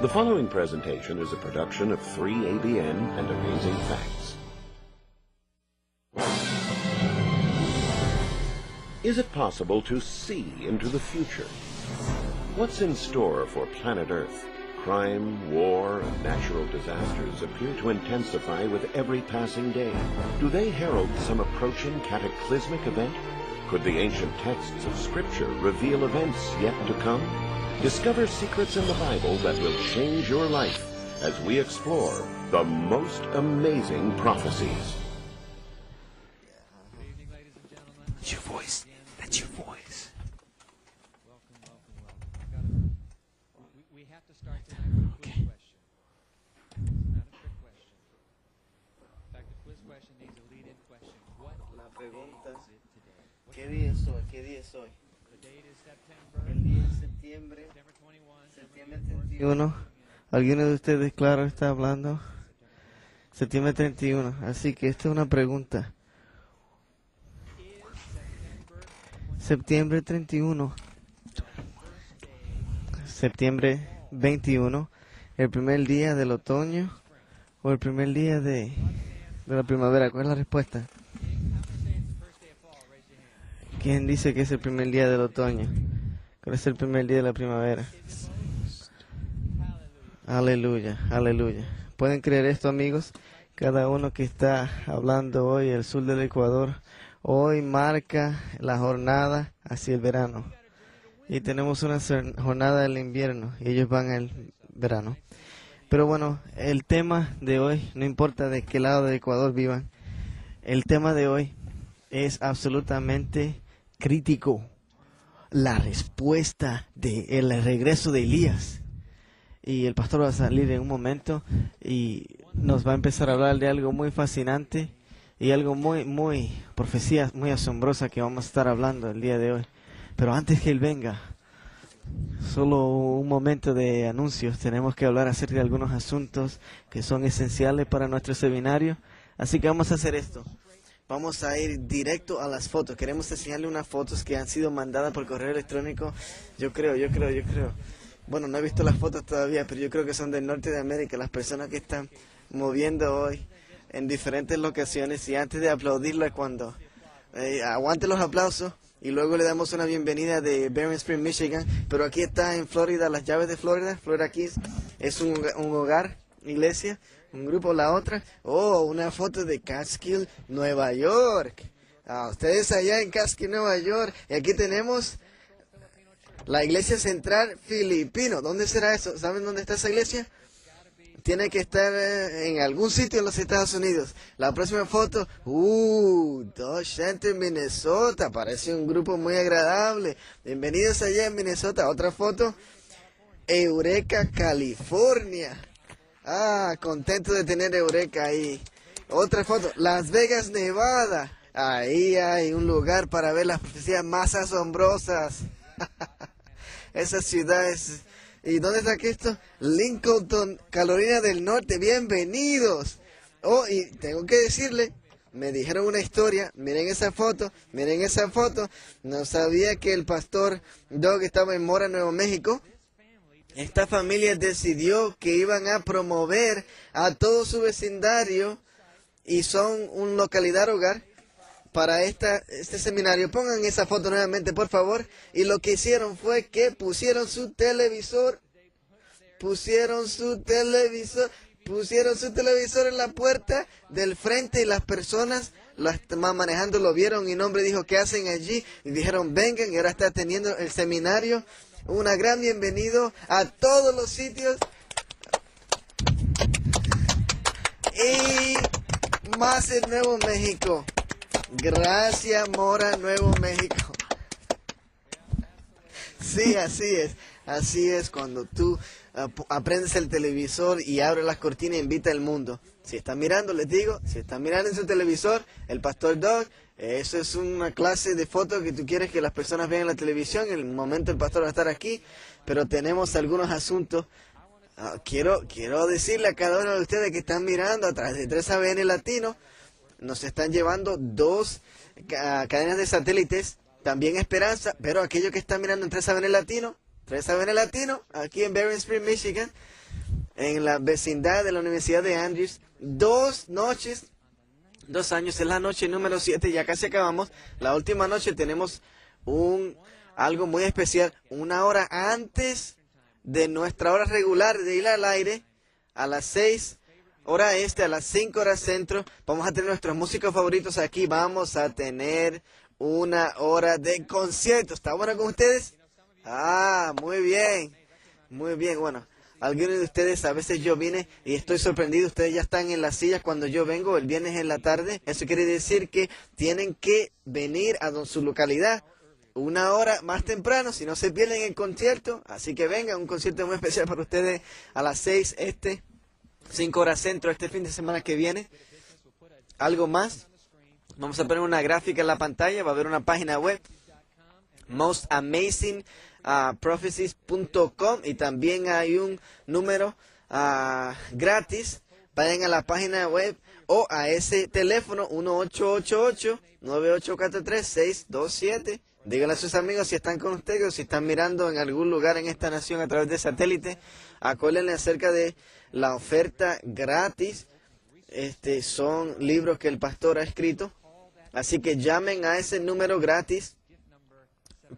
The following presentation is a production of 3ABN and Amazing Facts. Is it possible to see into the future? What's in store for planet Earth? Crime, war, and natural disasters appear to intensify with every passing day. Do they herald some approaching cataclysmic event? Could the ancient texts of Scripture reveal events yet to come? Discover secrets in the Bible that will change your life as we explore the most amazing prophecies. Good evening, ladies and gentlemen. That's your voice. That's your voice. Welcome. We have to start tonight with a quiz question. It's not a trick question. In fact, the quiz question needs a lead-in question. What La pregunta, day is it today? ¿qué día es hoy? ¿Qué día es hoy? The date is September El día es septiembre 21. Septiembre 31. ¿Alguno de ustedes, claro, está hablando? Septiembre 31. Así que esta es una pregunta. Septiembre 31. Septiembre 21. ¿El primer día del otoño o el primer día de la primavera? ¿Cuál es la respuesta? ¿Quién dice que es el primer día del otoño? ¿Cuál es el primer día de la primavera? Aleluya, aleluya. ¿Pueden creer esto, amigos? Cada uno que está hablando hoy, el sur del Ecuador, hoy marca la jornada hacia el verano. Y tenemos una jornada del invierno y ellos van al verano. Pero bueno, el tema de hoy, no importa de qué lado del Ecuador vivan, el tema de hoy es absolutamente crítico. La respuesta del regreso de Elías. Y el pastor va a salir en un momento y nos va a empezar a hablar de algo muy fascinante y algo muy profecía muy asombrosa que vamos a estar hablando el día de hoy. Pero antes que él venga, solo un momento de anuncios. Tenemos que hablar acerca de algunos asuntos que son esenciales para nuestro seminario. Así que vamos a hacer esto. Vamos a ir directo a las fotos. Queremos enseñarle unas fotos que han sido mandadas por correo electrónico. Yo creo. Bueno, no he visto las fotos todavía, pero yo creo que son del norte de América. Las personas que están moviendo hoy en diferentes locaciones. Y antes de aplaudirla, cuando aguante los aplausos. Y luego le damos una bienvenida de Bering Spring, Michigan. Pero aquí está en Florida, las llaves de Florida. Florida Keys es un hogar, iglesia. Un grupo, la otra. Oh, una foto de Catskill, Nueva York. Ustedes allá en Catskill, Nueva York. Y aquí tenemos la iglesia central filipino. ¿Dónde será eso? ¿Saben dónde está esa iglesia? Tiene que estar en algún sitio en los Estados Unidos. La próxima foto. Dodge Center, Minnesota. Parece un grupo muy agradable. Bienvenidos allá en Minnesota. Otra foto. Eureka, California. Contento de tener Eureka ahí. Otra foto, Las Vegas, Nevada. Ahí hay un lugar para ver las profecías más asombrosas. Esa ciudad es... ¿Y dónde está esto? Lincoln, Carolina del Norte. Bienvenidos. Oh, y tengo que decirle, me dijeron una historia. Miren esa foto. No sabía que el pastor Doug estaba en Mora, Nuevo México. Esta familia decidió que iban a promover a todo su vecindario y son una localidad hogar para este seminario. Pongan esa foto nuevamente, por favor. Y lo que hicieron fue que pusieron su televisor en la puerta del frente y las personas lo estaban manejando, lo vieron y un hombre dijo, ¿qué hacen allí? Y dijeron, vengan, y ahora está teniendo el seminario. Una gran bienvenido a todos los sitios. Y más en Nuevo México. Gracias, Mora, Nuevo México. Sí, así es cuando tú aprendes el televisor y abres las cortinas e invita al mundo. Si están mirando, les digo, si están mirando en su televisor, el pastor Doug, eso es una clase de fotos que tú quieres que las personas vean en la televisión. En el momento el pastor va a estar aquí, pero tenemos algunos asuntos. Quiero decirle a cada uno de ustedes que están mirando a través de 3ABN Latino, nos están llevando 2 cadenas de satélites, también Esperanza, pero aquellos que están mirando en 3ABN Latino, aquí en Bering Spring, Michigan, en la vecindad de la Universidad de Andrews. 2 noches, 2 años, es la noche número 7, ya casi acabamos. La última noche tenemos algo muy especial, 1 hora antes de nuestra hora regular de ir al aire, a las 6 hora este, a las 5 horas centro. Vamos a tener nuestros músicos favoritos aquí. Vamos a tener 1 hora de concierto. ¿Está bueno con ustedes? Ah, muy bien. Muy bien, bueno. Algunos de ustedes, a veces yo vine y estoy sorprendido. Ustedes ya están en las sillas cuando yo vengo el viernes en la tarde. Eso quiere decir que tienen que venir a su localidad 1 hora más temprano, si no se pierden el concierto. Así que vengan, un concierto muy especial para ustedes a las 6 5 horas centro este fin de semana que viene. Algo más, vamos a poner una gráfica en la pantalla, va a haber una página web, mostamazingprophecies.com, y también hay un número gratis. Vayan a la página web o a ese teléfono 1888-9843-627. Díganle a sus amigos si están con ustedes o si están mirando en algún lugar en esta nación a través de satélite. Acuérdenle acerca de la oferta gratis. Son libros que el pastor ha escrito. Así que llamen a ese número gratis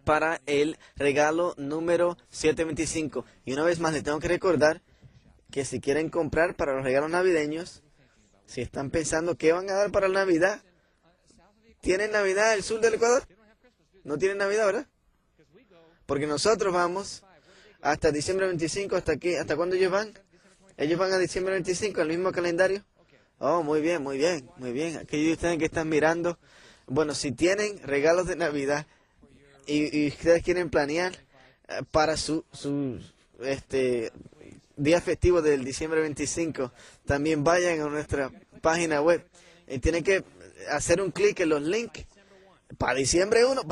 para el regalo número 725. Y una vez más les tengo que recordar que si quieren comprar para los regalos navideños, si están pensando qué van a dar para la Navidad, ¿tienen Navidad el sur del Ecuador? No tienen Navidad, ¿verdad? Porque nosotros vamos hasta diciembre 25, ¿hasta cuándo ellos van? Ellos van a diciembre 25, el mismo calendario. Oh, muy bien, muy bien, muy bien. Aquellos de ustedes que están mirando, bueno, si tienen regalos de Navidad y ustedes quieren planear para su día festivo del diciembre 25, también vayan a nuestra página web. Tienen que hacer un clic en los links. Para diciembre 1,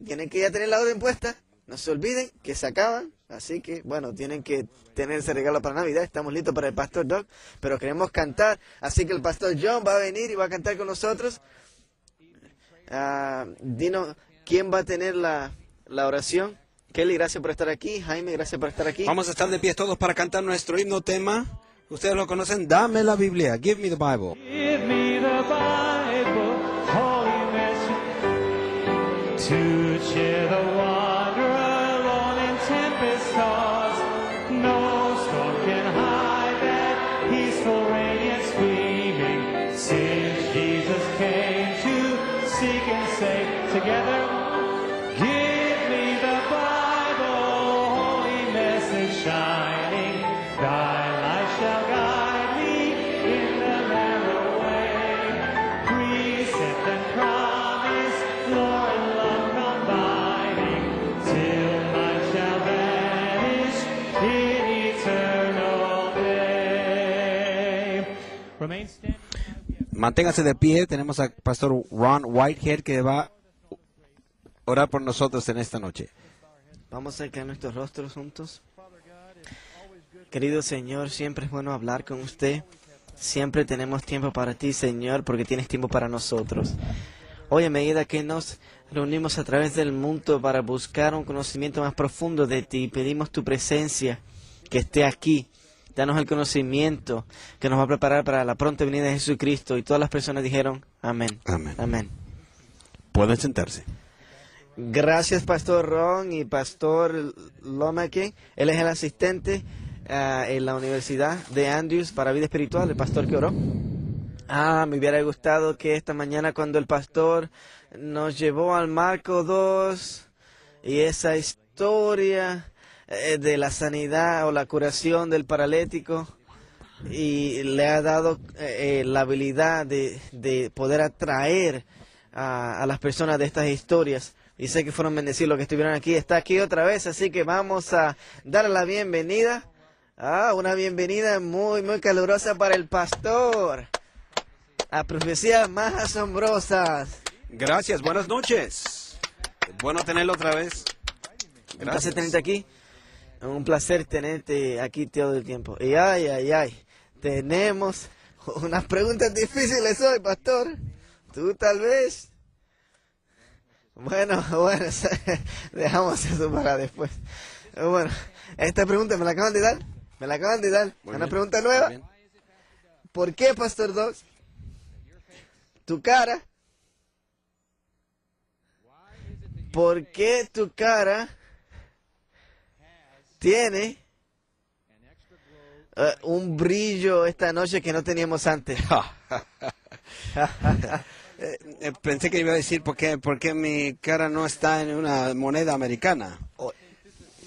tienen que ya tener la orden puesta. No se olviden que se acaban. Así que, bueno, tienen que tener ese regalo para Navidad. Estamos listos para el Pastor Doug, pero queremos cantar. Así que el Pastor John va a venir y va a cantar con nosotros. Dinos, ¿quién va a tener la oración? Kelly, gracias por estar aquí. Jaime, gracias por estar aquí. Vamos a estar de pie todos para cantar nuestro himno tema. Ustedes lo conocen. Dame la Biblia. Give me the Bible. Give me the Bible, holy message, to cheer the wanderer alone in tempest tossed. No storm can hide that peaceful radiance beaming, since Jesus came to seek and save. Together, give me the Bible, holy message shining, thy light shall guide me in the narrow way. Precept and promise, Lord and love combining, till night shall vanish in eternal day. Remain standing. Manténgase de pie. Tenemos al Pastor Ron Whitehead que va a orar por nosotros en esta noche. Vamos a caer nuestros rostros juntos. Querido Señor, siempre es bueno hablar con usted. Siempre tenemos tiempo para ti, Señor, porque tienes tiempo para nosotros. Hoy, a medida que nos reunimos a través del mundo para buscar un conocimiento más profundo de ti, pedimos tu presencia que esté aquí. Danos el conocimiento que nos va a preparar para la pronta venida de Jesucristo. Y todas las personas dijeron, amén. Amén. Amén. Pueden sentarse. Gracias, Pastor Ron y Pastor Lomake. Él es el asistente en la Universidad de Andrews para vida espiritual, el pastor que oró. Me hubiera gustado que esta mañana, cuando el pastor nos llevó al Marco 2 y esa historia de la sanidad o la curación del paralítico, y le ha dado la habilidad de poder atraer a las personas de estas historias. Y sé que fueron bendecidos los que estuvieron aquí. Está aquí otra vez, así que vamos a darle la bienvenida. Una bienvenida muy, muy calurosa para el pastor. A profecías más asombrosas. Gracias, buenas noches. Bueno tenerlo otra vez. Un placer tenerte aquí. Un placer tenerte aquí todo el tiempo. Y ay. Tenemos unas preguntas difíciles hoy, pastor. Tú tal vez. Bueno, dejamos eso para después. Bueno, esta pregunta me la acaban de dar. Me la acaban de dar. Muy Una bien, pregunta muy nueva. bien. ¿Por qué, Pastor Doug? Tu cara. ¿Por qué tu cara tiene un brillo esta noche que no teníamos antes? Pensé que iba a decir por qué mi cara no está en una moneda americana.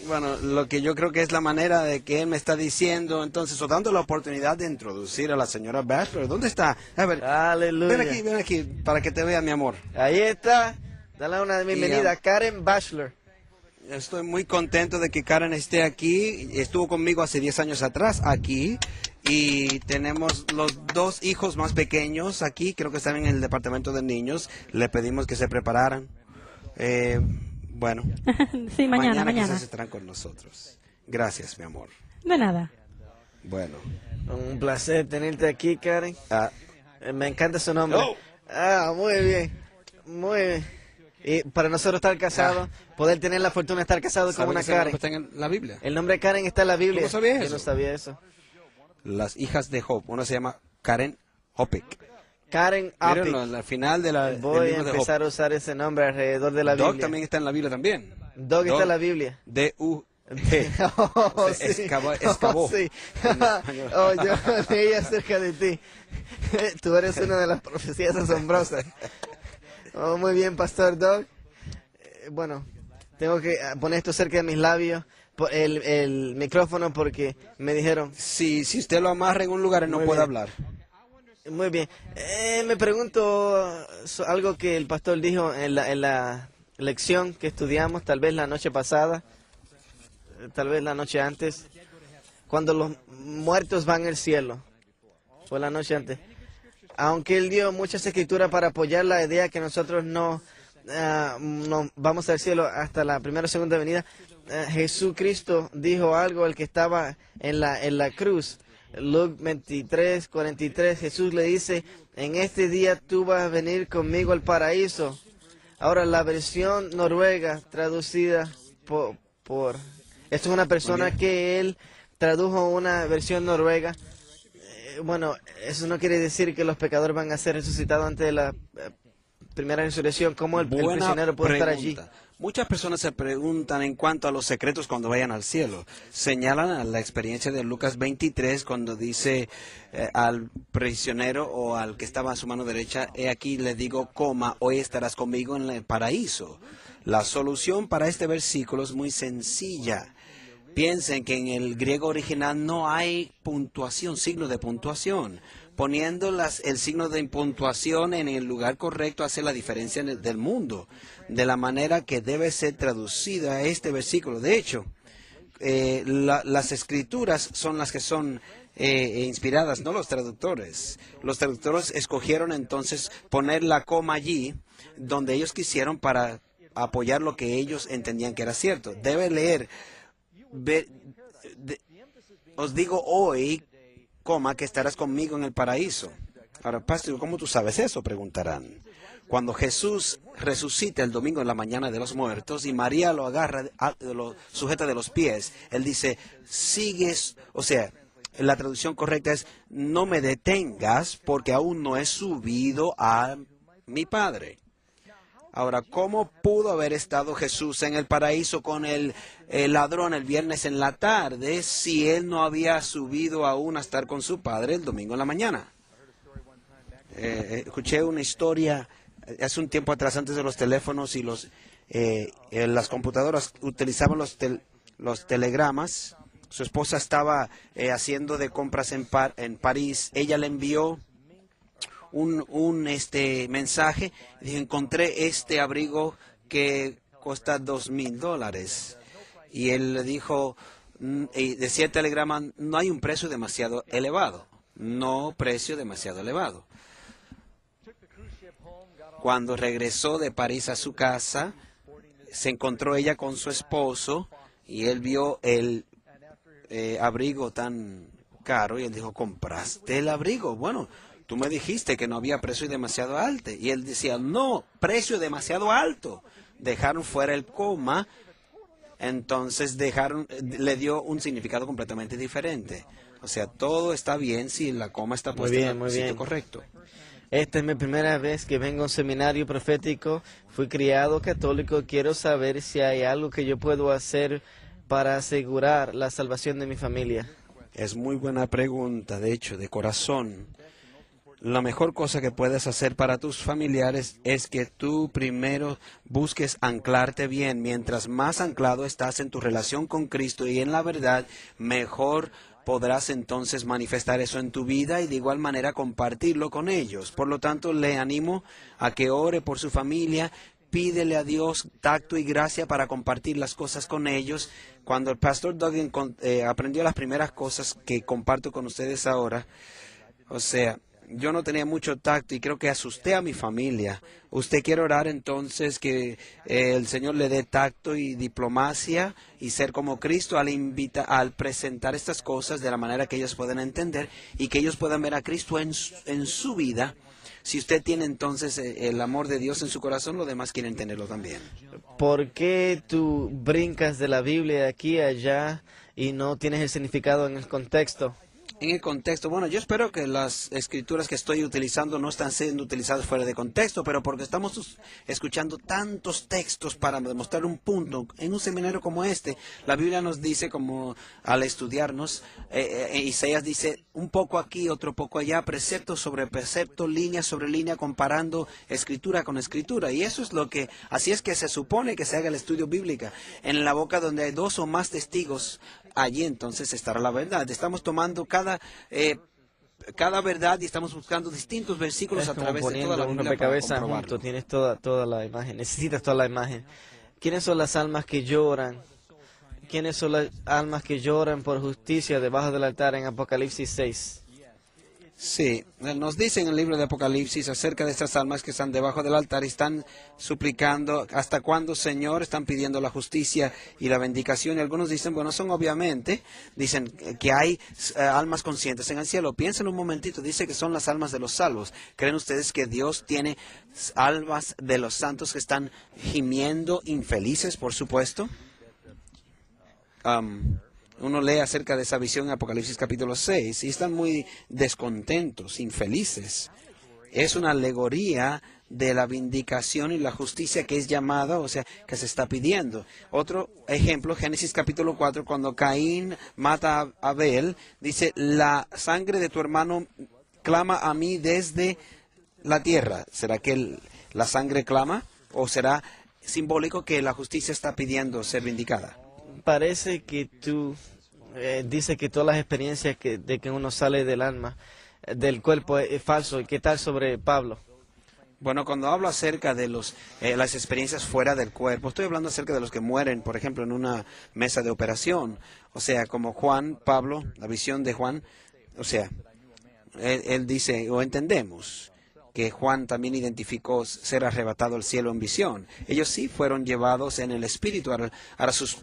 Bueno, lo que yo creo que es la manera de que él me está diciendo, entonces, o dando la oportunidad de introducir a la señora Bachelor. ¿Dónde está? A ver, Aleluya. ven aquí, para que te vea, mi amor. Ahí está. Dale una bienvenida a Karen Bachelor. Estoy muy contento de que Karen esté aquí. Estuvo conmigo hace 10 años atrás aquí. Y tenemos los 2 hijos más pequeños aquí. Creo que están en el departamento de niños. Le pedimos que se prepararan. Bueno, Sí, mañana. quizás estarán con nosotros. Gracias, mi amor. De nada. Bueno. Un placer tenerte aquí, Karen. Me encanta su nombre. Oh. Muy bien. Muy bien. Y para nosotros estar casados, poder tener la fortuna de estar casados con ¿Saben una que ese nombre Karen. está en la Biblia? El nombre de Karen está en la Biblia. ¿Tú no sabías Yo eso? no sabía eso. Las hijas de Job. Una se llama Karen Hopek. Karen Mírenlo, Appic. al final de del Voy a libro de Job. empezar a usar ese nombre alrededor de la Doug Biblia. también está en la Biblia también. Doug está en la Biblia. D-U-G. Oh, Se sí. excavó. Oh, sí. En español. Oh, yo leí acerca de ti. Tú eres una de las profecías asombrosas. Oh, muy bien, Pastor Doug. Bueno, tengo que poner esto cerca de mis labios, el micrófono, porque me dijeron. Si usted lo amarra en un lugar, él no Muy puede bien. hablar. Muy bien. Me pregunto algo que el pastor dijo en la lección que estudiamos, tal vez la noche pasada, tal vez la noche antes, cuando los muertos van al cielo, o la noche antes. Aunque él dio muchas escrituras para apoyar la idea que nosotros no vamos al cielo hasta la primera o segunda venida, Jesucristo dijo algo, el que estaba en la cruz. Luke 23, 43, Jesús le dice, en este día tú vas a venir conmigo al paraíso. Ahora, la versión noruega traducida por esto es una persona que él tradujo una versión noruega. Bueno, eso no quiere decir que los pecadores van a ser resucitados antes de la primera resurrección. ¿Cómo el prisionero puede estar allí? Muchas personas se preguntan en cuanto a los secretos cuando vayan al cielo. Señalan a la experiencia de Lucas 23 cuando dice al prisionero o al que estaba a su mano derecha, he aquí le digo, hoy estarás conmigo en el paraíso. La solución para este versículo es muy sencilla. Piensen que en el griego original no hay puntuación, signo de puntuación. Poniendo el signo de puntuación en el lugar correcto hace la diferencia del mundo, de la manera que debe ser traducida este versículo. De hecho, las escrituras son las que son inspiradas, no los traductores. Los traductores escogieron entonces poner la coma allí donde ellos quisieron para apoyar lo que ellos entendían que era cierto. Debe leer, os digo hoy, que estarás conmigo en el paraíso. Ahora, pastor, ¿cómo tú sabes eso? Preguntarán. Cuando Jesús resucita el domingo en la mañana de los muertos y María lo agarra, lo sujeta de los pies, él dice, sigues, o sea, la traducción correcta es, no me detengas porque aún no he subido a mi Padre. Ahora, ¿cómo pudo haber estado Jesús en el paraíso con el ladrón el viernes en la tarde si él no había subido aún a estar con su padre el domingo en la mañana? Escuché una historia hace un tiempo atrás, antes de los teléfonos y las computadoras utilizaban los telegramas. Su esposa estaba haciendo de compras en París. Ella le envió un mensaje, dijo, encontré este abrigo que cuesta $2,000. Y él le dijo, y decía el telegrama, no hay un precio demasiado elevado. No precio demasiado elevado. Cuando regresó de París a su casa, se encontró ella con su esposo y él vio el abrigo tan caro y él dijo, ¿compraste el abrigo? Bueno, tú me dijiste que no había precio demasiado alto. Y él decía, no, precio demasiado alto. Dejaron fuera el coma entonces le dio un significado completamente diferente. O sea, todo está bien si la coma está puesta en el sitio correcto. Esta es mi primera vez que vengo a un seminario profético. Fui criado católico. Quiero saber si hay algo que yo puedo hacer para asegurar la salvación de mi familia. Es muy buena pregunta, de hecho, de corazón. La mejor cosa que puedes hacer para tus familiares es que tú primero busques anclarte bien. Mientras más anclado estás en tu relación con Cristo y en la verdad, mejor podrás entonces manifestar eso en tu vida y de igual manera compartirlo con ellos. Por lo tanto, le animo a que ore por su familia. Pídele a Dios tacto y gracia para compartir las cosas con ellos. Cuando el pastor Duggan aprendió las primeras cosas que comparto con ustedes ahora, o sea, yo no tenía mucho tacto y creo que asusté a mi familia. ¿Usted quiere orar entonces que el Señor le dé tacto y diplomacia y ser como Cristo al presentar estas cosas de la manera que ellos puedan entender y que ellos puedan ver a Cristo en su vida? Si usted tiene entonces el amor de Dios en su corazón, los demás quieren tenerlo también. ¿Por qué tú brincas de la Biblia de aquí a allá y no tienes el significado en el contexto? En el contexto, bueno, yo espero que las escrituras que estoy utilizando no están siendo utilizadas fuera de contexto, pero porque estamos escuchando tantos textos para demostrar un punto en un seminario como este, la Biblia nos dice, como al estudiarnos, Isaías dice un poco aquí, otro poco allá, precepto sobre precepto, línea sobre línea, comparando escritura con escritura, y eso es así es que se supone que se haga el estudio bíblico. En la boca donde hay dos o más testigos, allí entonces estará la verdad. Estamos tomando cada verdad y estamos buscando distintos versículos a través de toda la Biblia para comprobarlo. Tienes toda la imagen, necesitas toda la imagen. ¿Quiénes son las almas que lloran? ¿Quiénes son las almas que lloran por justicia debajo del altar en Apocalipsis 6? Sí, nos dice en el libro de Apocalipsis acerca de estas almas que están debajo del altar y están suplicando, ¿hasta cuándo, Señor? Están pidiendo la justicia y la vindicación. Y algunos dicen, bueno, dicen que hay almas conscientes en el cielo. Piensen un momentito, dice que son las almas de los salvos. ¿Creen ustedes que Dios tiene almas de los santos que están gimiendo, infelices, por supuesto? Uno lee acerca de esa visión en Apocalipsis capítulo 6 y están muy descontentos, infelices. Es una alegoría de la vindicación y la justicia que es llamada, o sea, que se está pidiendo. Otro ejemplo, Génesis capítulo 4, cuando Caín mata a Abel, dice, la sangre de tu hermano clama a mí desde la tierra. ¿Será que la sangre clama o será simbólico que la justicia está pidiendo ser vindicada? Parece que tú dices que todas las experiencias de que uno sale del alma, del cuerpo, es falso. ¿Y qué tal sobre Pablo? Bueno, cuando hablo acerca de las experiencias fuera del cuerpo, estoy hablando acerca de los que mueren, por ejemplo, en una mesa de operación. O sea, como Pablo, la visión de Juan, o sea, él dice, o entendemos que Juan también identificó ser arrebatado al cielo en visión. Ellos sí fueron llevados en el espíritu. Ahora sus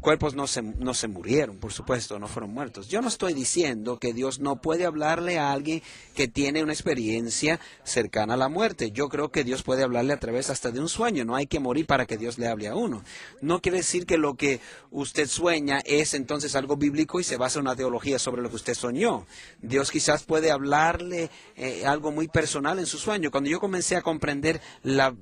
cuerpos no se murieron, por supuesto, no fueron muertos. Yo no estoy diciendo que Dios no puede hablarle a alguien que tiene una experiencia cercana a la muerte. Yo creo que Dios puede hablarle a través hasta de un sueño. No hay que morir para que Dios le hable a uno. No quiere decir que lo que usted sueña es entonces algo bíblico y se basa en una teología sobre lo que usted soñó. Dios quizás puede hablarle algo muy personal en su sueño. Cuando yo comencé a comprender la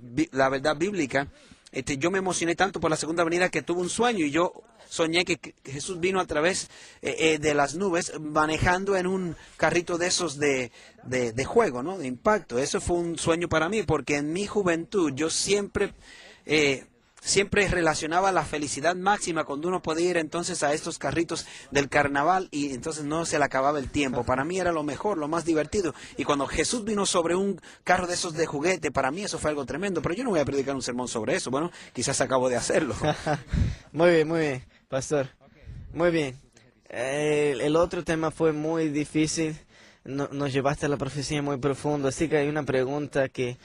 verdad bíblica, yo me emocioné tanto por la segunda venida que tuve un sueño y yo soñé que Jesús vino a través de las nubes manejando en un carrito de esos de juego, ¿no? De impacto. Eso fue un sueño para mí porque en mi juventud yo siempre relacionaba la felicidad máxima cuando uno podía ir entonces a estos carritos del carnaval y entonces no se le acababa el tiempo. Para mí era lo mejor, lo más divertido. Y cuando Jesús vino sobre un carro de esos de juguete, para mí eso fue algo tremendo. Pero yo no voy a predicar un sermón sobre eso. Bueno, quizás acabo de hacerlo. Muy bien, pastor. Muy bien. El otro tema fue muy difícil. Nos llevaste a la profecía muy profundo, así que hay una pregunta que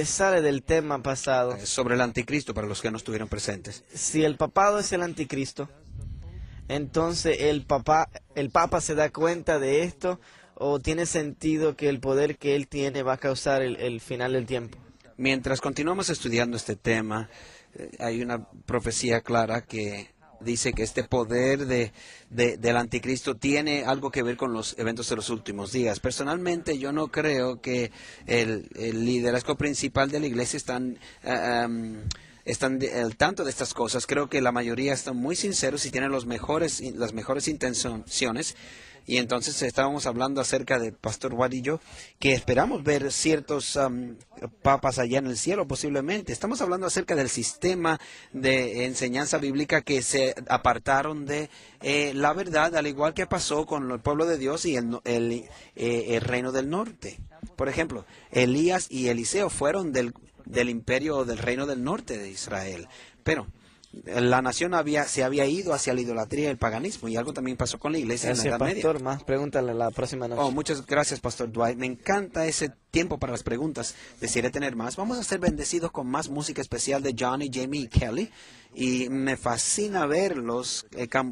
sale del tema pasado. Sobre el anticristo, para los que no estuvieron presentes. Si el papado es el anticristo, entonces el papa se da cuenta de esto, o tiene sentido que el poder que él tiene va a causar el final del tiempo. Mientras continuamos estudiando este tema, hay una profecía clara que dice que este poder del anticristo tiene algo que ver con los eventos de los últimos días. Personalmente, yo no creo que el liderazgo principal de la iglesia están al tanto de estas cosas. Creo que la mayoría están muy sinceros y tienen las mejores intenciones. Y entonces estábamos hablando acerca de Pastor Watt y yo, que esperamos ver ciertos papas allá en el cielo posiblemente. Estamos hablando acerca del sistema de enseñanza bíblica que se apartaron de la verdad, al igual que pasó con el pueblo de Dios y el reino del norte. Por ejemplo, Elías y Eliseo fueron del imperio o del reino del norte de Israel. Pero la nación se había ido hacia la idolatría y el paganismo, y algo también pasó con la iglesia en la Edad Media. Pastor, más pregúntale la próxima noche. Muchas gracias, Pastor Dwight. Me encanta ese tiempo para las preguntas. Desearé tener más. Vamos a ser bendecidos con más música especial de Johnny, Jamie y Kelly. Y me fascina verlos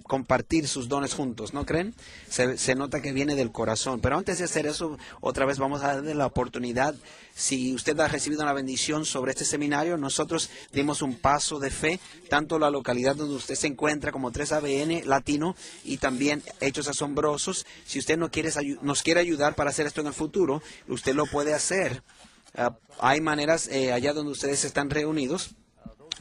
compartir sus dones juntos, ¿no creen? Se nota que viene del corazón. Pero antes de hacer eso, otra vez vamos a darle la oportunidad. Si usted ha recibido una bendición sobre este seminario, nosotros dimos un paso de fe, tanto la localidad donde usted se encuentra como 3ABN Latino y también Hechos Asombrosos. Si usted nos quiere ayudar para hacer esto en el futuro, usted lo puede hacer. Hay maneras allá donde ustedes están reunidos.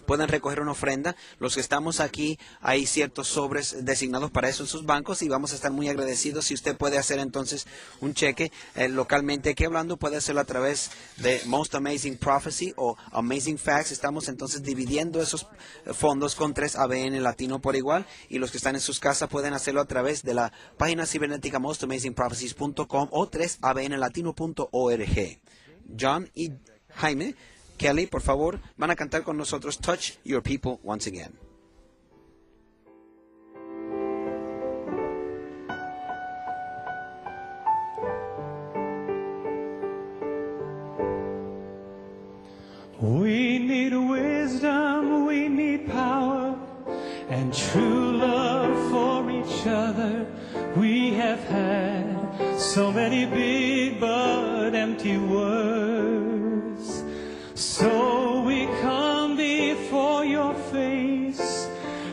Pueden recoger una ofrenda. Los que estamos aquí, hay ciertos sobres designados para eso en sus bancos y vamos a estar muy agradecidos si usted puede hacer entonces un cheque localmente aquí hablando. Puede hacerlo a través de Most Amazing Prophecy o Amazing Facts. Estamos entonces dividiendo esos fondos con 3ABN Latino por igual, y los que están en sus casas pueden hacerlo a través de la página cibernética mostamazingprophecies.com o 3abnlatino.org. John y Jaime Kelly, por favor, van a cantar con nosotros Touch Your People once again. We need wisdom, we need power, and true love for each other. We have had so many big but empty words. So we come before your face,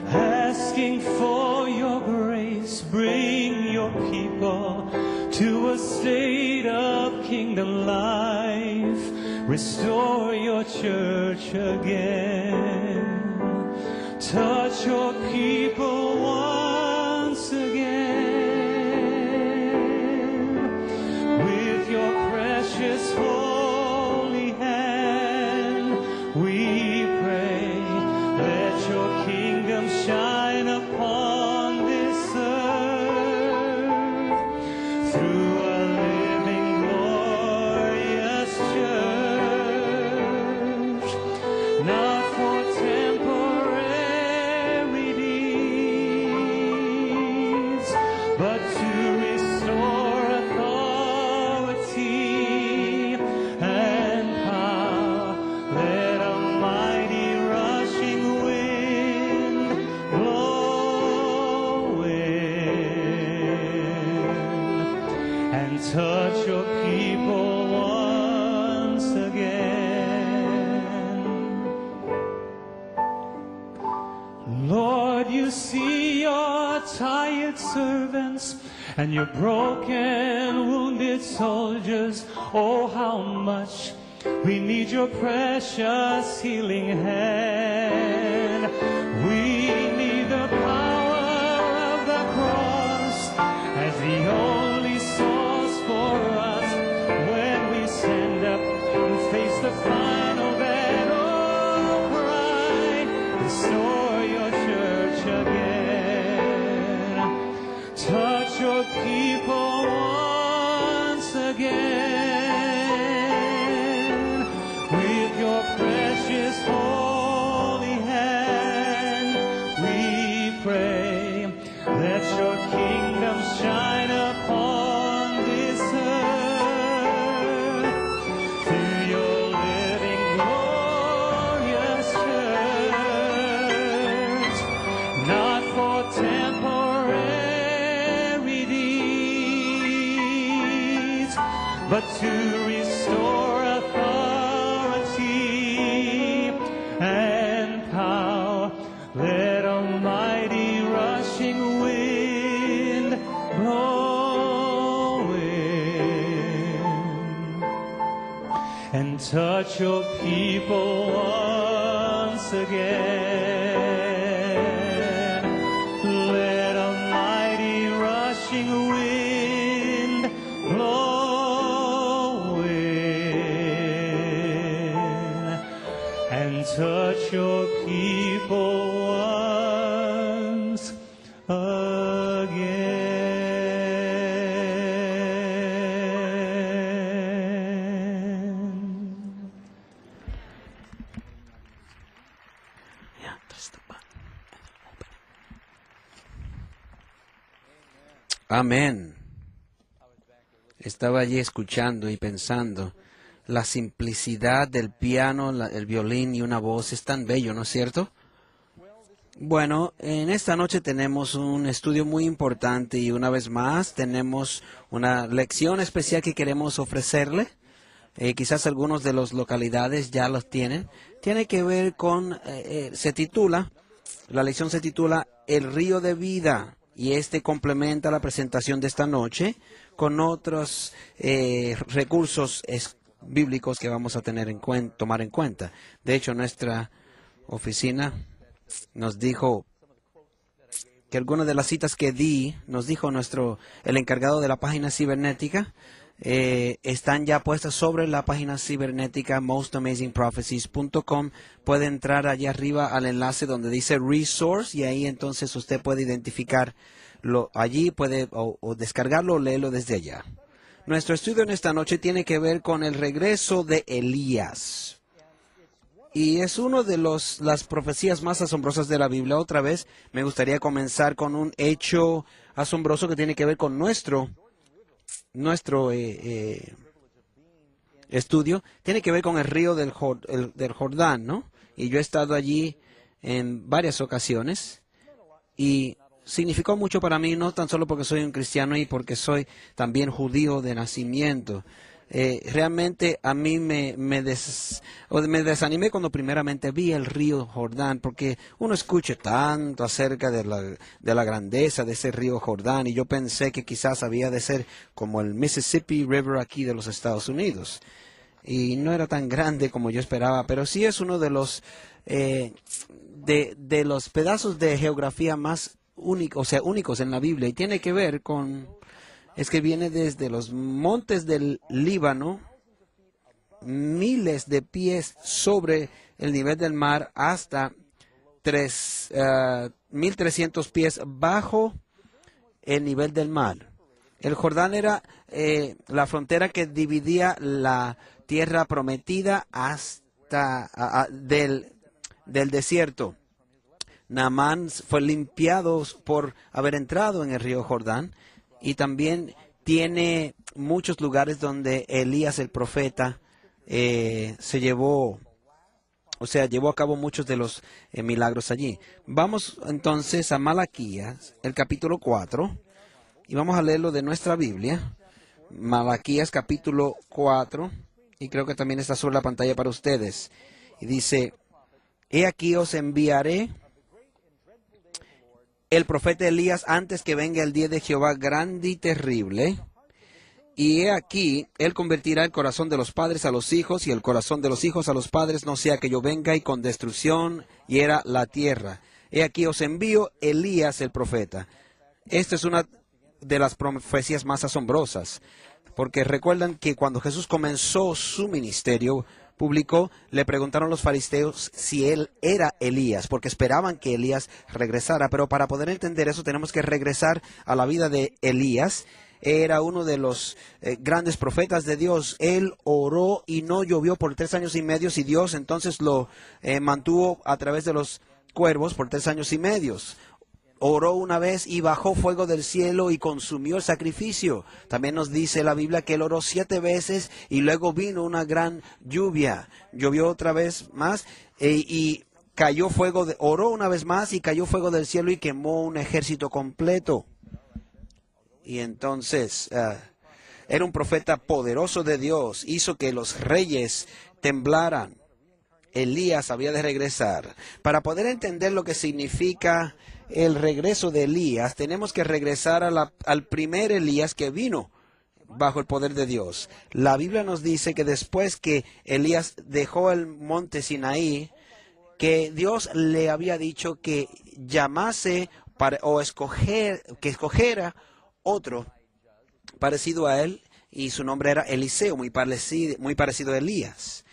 asking for your grace. Bring your people to a state of kingdom life. Restore your church again. Touch your people once again with your precious holy hand. We pray, let your kingdom shine upon this earth through a living, glorious church, not for temporary needs, but to restore authority and power. Let a mighty rushing wind blow in and touch your people once again. Lord, you see your tired servants and your broken, wounded soldiers. Oh, how much we need your precious healing hand. We need the power of the cross as the only source for us when we stand up and face the final battle cry. Restore your church again. Touch your people once again with your precious holy hand. We pray, let your kingdom shine upon this earth through your living, glorious church, not for temporary needs, but to restore authority and power. Let a mighty touch your people once again. Let a mighty rushing wind blow in and touch your people once again. Amén. Estaba allí escuchando y pensando. La simplicidad del piano, el violín y una voz es tan bello, ¿no es cierto? Bueno, en esta noche tenemos un estudio muy importante y una vez más tenemos una lección especial que queremos ofrecerle. Quizás algunos de las localidades ya los tienen. Tiene que ver con, la lección se titula El río de vida y este complementa la presentación de esta noche con otros recursos bíblicos que vamos a tomar en cuenta. De hecho, nuestra oficina nos dijo que algunas de las citas que nos dijo el encargado de la página cibernética, están ya puestas sobre la página cibernética mostamazingprophecies.com. Puede entrar allá arriba al enlace donde dice Resource y ahí entonces usted puede identificarlo allí, puede o descargarlo o leerlo desde allá. Nuestro estudio en esta noche tiene que ver con el regreso de Elías. Y es uno de las profecías más asombrosas de la Biblia. Otra vez, me gustaría comenzar con un hecho asombroso que tiene que ver con nuestro estudio. Tiene que ver con el río del Jordán, ¿no? Y yo he estado allí en varias ocasiones y significó mucho para mí, no tan solo porque soy un cristiano y porque soy también judío de nacimiento. Realmente a mí me desanimé cuando primeramente vi el río Jordán, porque uno escucha tanto acerca de la grandeza de ese río Jordán y yo pensé que quizás había de ser como el Mississippi River aquí de los Estados Unidos. Y no era tan grande como yo esperaba, pero sí es uno de los pedazos de geografía más únicos en la Biblia y tiene que ver es que viene desde los montes del Líbano, miles de pies sobre el nivel del mar, hasta 1.300 pies bajo el nivel del mar. El Jordán era la frontera que dividía la tierra prometida hasta del desierto. Naamán fue limpiado por haber entrado en el río Jordán. Y también tiene muchos lugares donde Elías el profeta llevó a cabo muchos de los milagros allí. Vamos entonces a Malaquías, el capítulo 4, y vamos a leerlo de nuestra Biblia. Malaquías capítulo 4, y creo que también está sobre la pantalla para ustedes. Y dice, he aquí os enviaré el profeta Elías antes que venga el día de Jehová grande y terrible. Y he aquí, él convertirá el corazón de los padres a los hijos y el corazón de los hijos a los padres, no sea que yo venga y con destrucción hiera la tierra. He aquí os envío Elías el profeta. Esta es una de las profecías más asombrosas, porque recuerdan que cuando Jesús comenzó su ministerio público, le preguntaron los fariseos si él era Elías, porque esperaban que Elías regresara. Pero para poder entender eso tenemos que regresar a la vida de Elías. Era uno de los grandes profetas de Dios. Él oró y no llovió por 3 años y medio, y Dios entonces lo mantuvo a través de los cuervos por 3 años y medio. Oró una vez y bajó fuego del cielo y consumió el sacrificio. También nos dice la Biblia que él oró 7 veces y luego vino una gran lluvia. Llovió otra vez más y cayó fuego. Oró una vez más y cayó fuego del cielo y quemó un ejército completo. Y entonces era un profeta poderoso de Dios. Hizo que los reyes temblaran. Elías había de regresar. Para poder entender lo que significa el regreso de Elías, tenemos que regresar al primer Elías que vino bajo el poder de Dios. La Biblia nos dice que después que Elías dejó el monte Sinaí, que Dios le había dicho que llamase que escogiera otro parecido a él, y su nombre era Eliseo, muy parecido a Elías.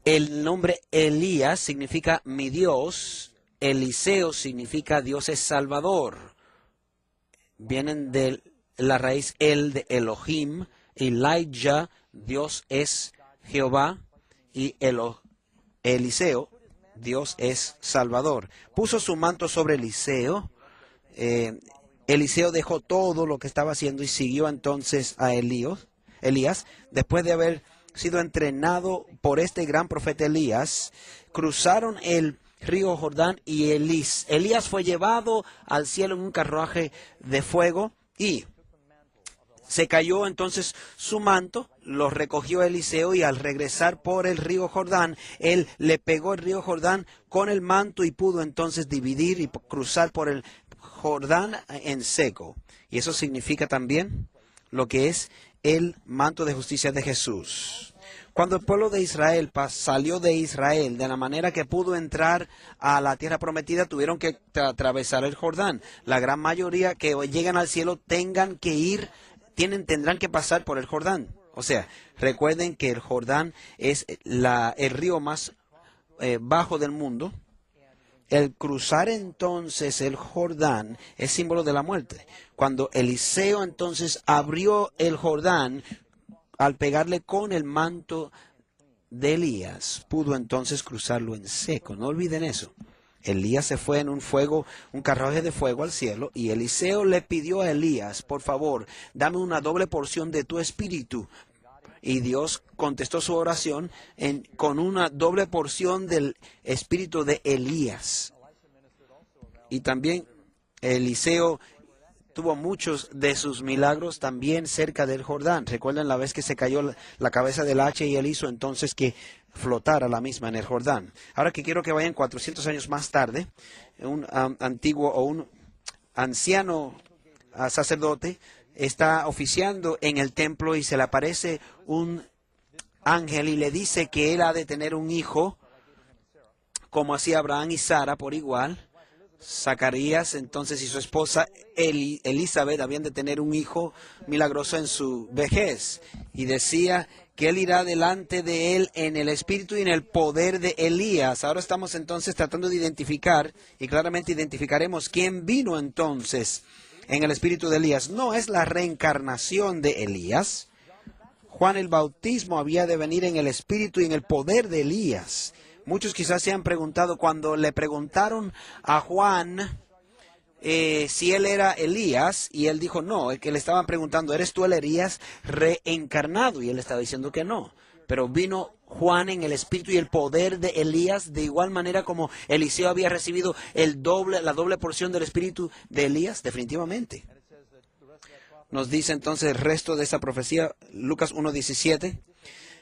El nombre Elías significa mi Dios, Eliseo significa Dios es Salvador. Vienen de la raíz de Elohim, Elijah, Dios es Jehová, y Eliseo, Dios es Salvador. Puso su manto sobre Eliseo. Eliseo dejó todo lo que estaba haciendo y siguió entonces a Elías. Después de haber sido entrenado por este gran profeta Elías, cruzaron el río Jordán y Elías fue llevado al cielo en un carruaje de fuego y se cayó entonces su manto, lo recogió Eliseo y al regresar por el río Jordán, él le pegó el río Jordán con el manto y pudo entonces dividir y cruzar por el Jordán en seco. Y eso significa también lo que es el manto de justicia de Jesús. Cuando el pueblo de Israel salió de Israel de la manera que pudo entrar a la tierra prometida, tuvieron que atravesar el Jordán. La gran mayoría que llegan al cielo tendrán que pasar por el Jordán. O sea, recuerden que el Jordán es el río más bajo del mundo. El cruzar entonces el Jordán es símbolo de la muerte. Cuando Eliseo entonces abrió el Jordán, al pegarle con el manto de Elías, pudo entonces cruzarlo en seco. No olviden eso. Elías se fue en un carruaje de fuego al cielo, y Eliseo le pidió a Elías, por favor, dame una doble porción de tu espíritu. Y Dios contestó su oración con una doble porción del espíritu de Elías. Y también Eliseo tuvo muchos de sus milagros también cerca del Jordán. Recuerden la vez que se cayó la cabeza del hacha y él hizo entonces que flotara la misma en el Jordán. Ahora que quiero que vayan 400 años más tarde, un anciano sacerdote está oficiando en el templo y se le aparece un ángel y le dice que él ha de tener un hijo, como hacía Abraham y Sara por igual. Zacarías entonces y su esposa Elizabeth habían de tener un hijo milagroso en su vejez, y decía que él irá delante de él en el espíritu y en el poder de Elías. Ahora estamos entonces tratando de identificar, y claramente identificaremos quién vino entonces en el espíritu de Elías. No es la reencarnación de Elías. Juan el Bautismo había de venir en el espíritu y en el poder de Elías. Muchos quizás se han preguntado, cuando le preguntaron a Juan si él era Elías, y él dijo no, que le estaban preguntando, ¿eres tú el Elías reencarnado? Y él estaba diciendo que no. Pero vino Juan en el espíritu y el poder de Elías, de igual manera como Eliseo había recibido la doble porción del espíritu de Elías, definitivamente. Nos dice entonces el resto de esa profecía, Lucas 1:17.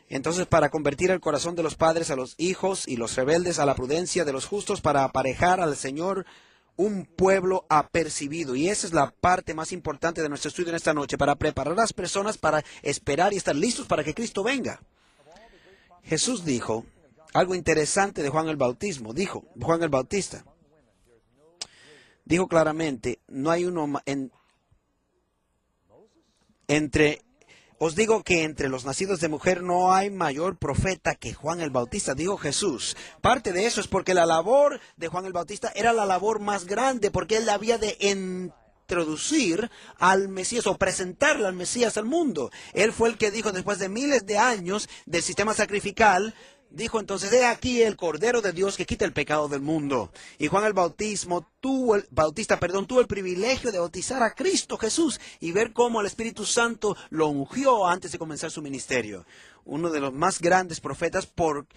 Entonces, para convertir el corazón de los padres a los hijos y los rebeldes a la prudencia de los justos, para aparejar al Señor un pueblo apercibido. Y esa es la parte más importante de nuestro estudio en esta noche, para preparar a las personas para esperar y estar listos para que Cristo venga. Jesús dijo algo interesante de Juan el Bautismo. Juan el Bautista dijo claramente, no hay uno os digo que entre los nacidos de mujer no hay mayor profeta que Juan el Bautista, dijo Jesús. Parte de eso es porque la labor de Juan el Bautista era la labor más grande, porque él había de introducir al Mesías o presentarle al Mesías al mundo. Él fue el que dijo, después de miles de años del sistema sacrificial, dijo entonces, he aquí el Cordero de Dios que quita el pecado del mundo. Y Juan el Bautista tuvo el privilegio de bautizar a Cristo Jesús y ver cómo el Espíritu Santo lo ungió antes de comenzar su ministerio. Uno de los más grandes profetas por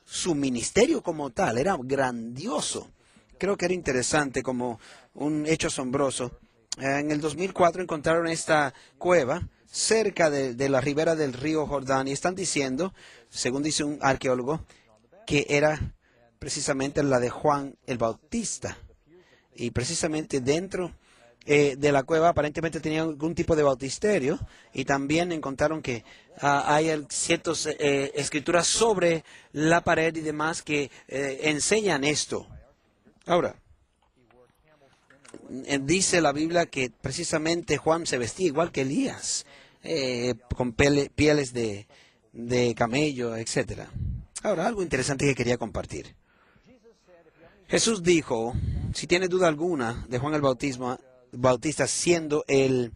su ministerio como tal, era grandioso. Creo que era interesante, como un hecho asombroso. En el 2004 encontraron esta cueva cerca de la ribera del río Jordán, y están diciendo, según dice un arqueólogo, que era precisamente la de Juan el Bautista. Y precisamente dentro de la cueva aparentemente tenían algún tipo de bautisterio, y también encontraron que hay ciertas escrituras sobre la pared y demás que enseñan esto. Ahora, dice la Biblia que precisamente Juan se vestía igual que Elías, con pieles de camello, etc. Ahora, algo interesante que quería compartir. Jesús dijo, si tiene duda alguna de Juan el Bautista siendo el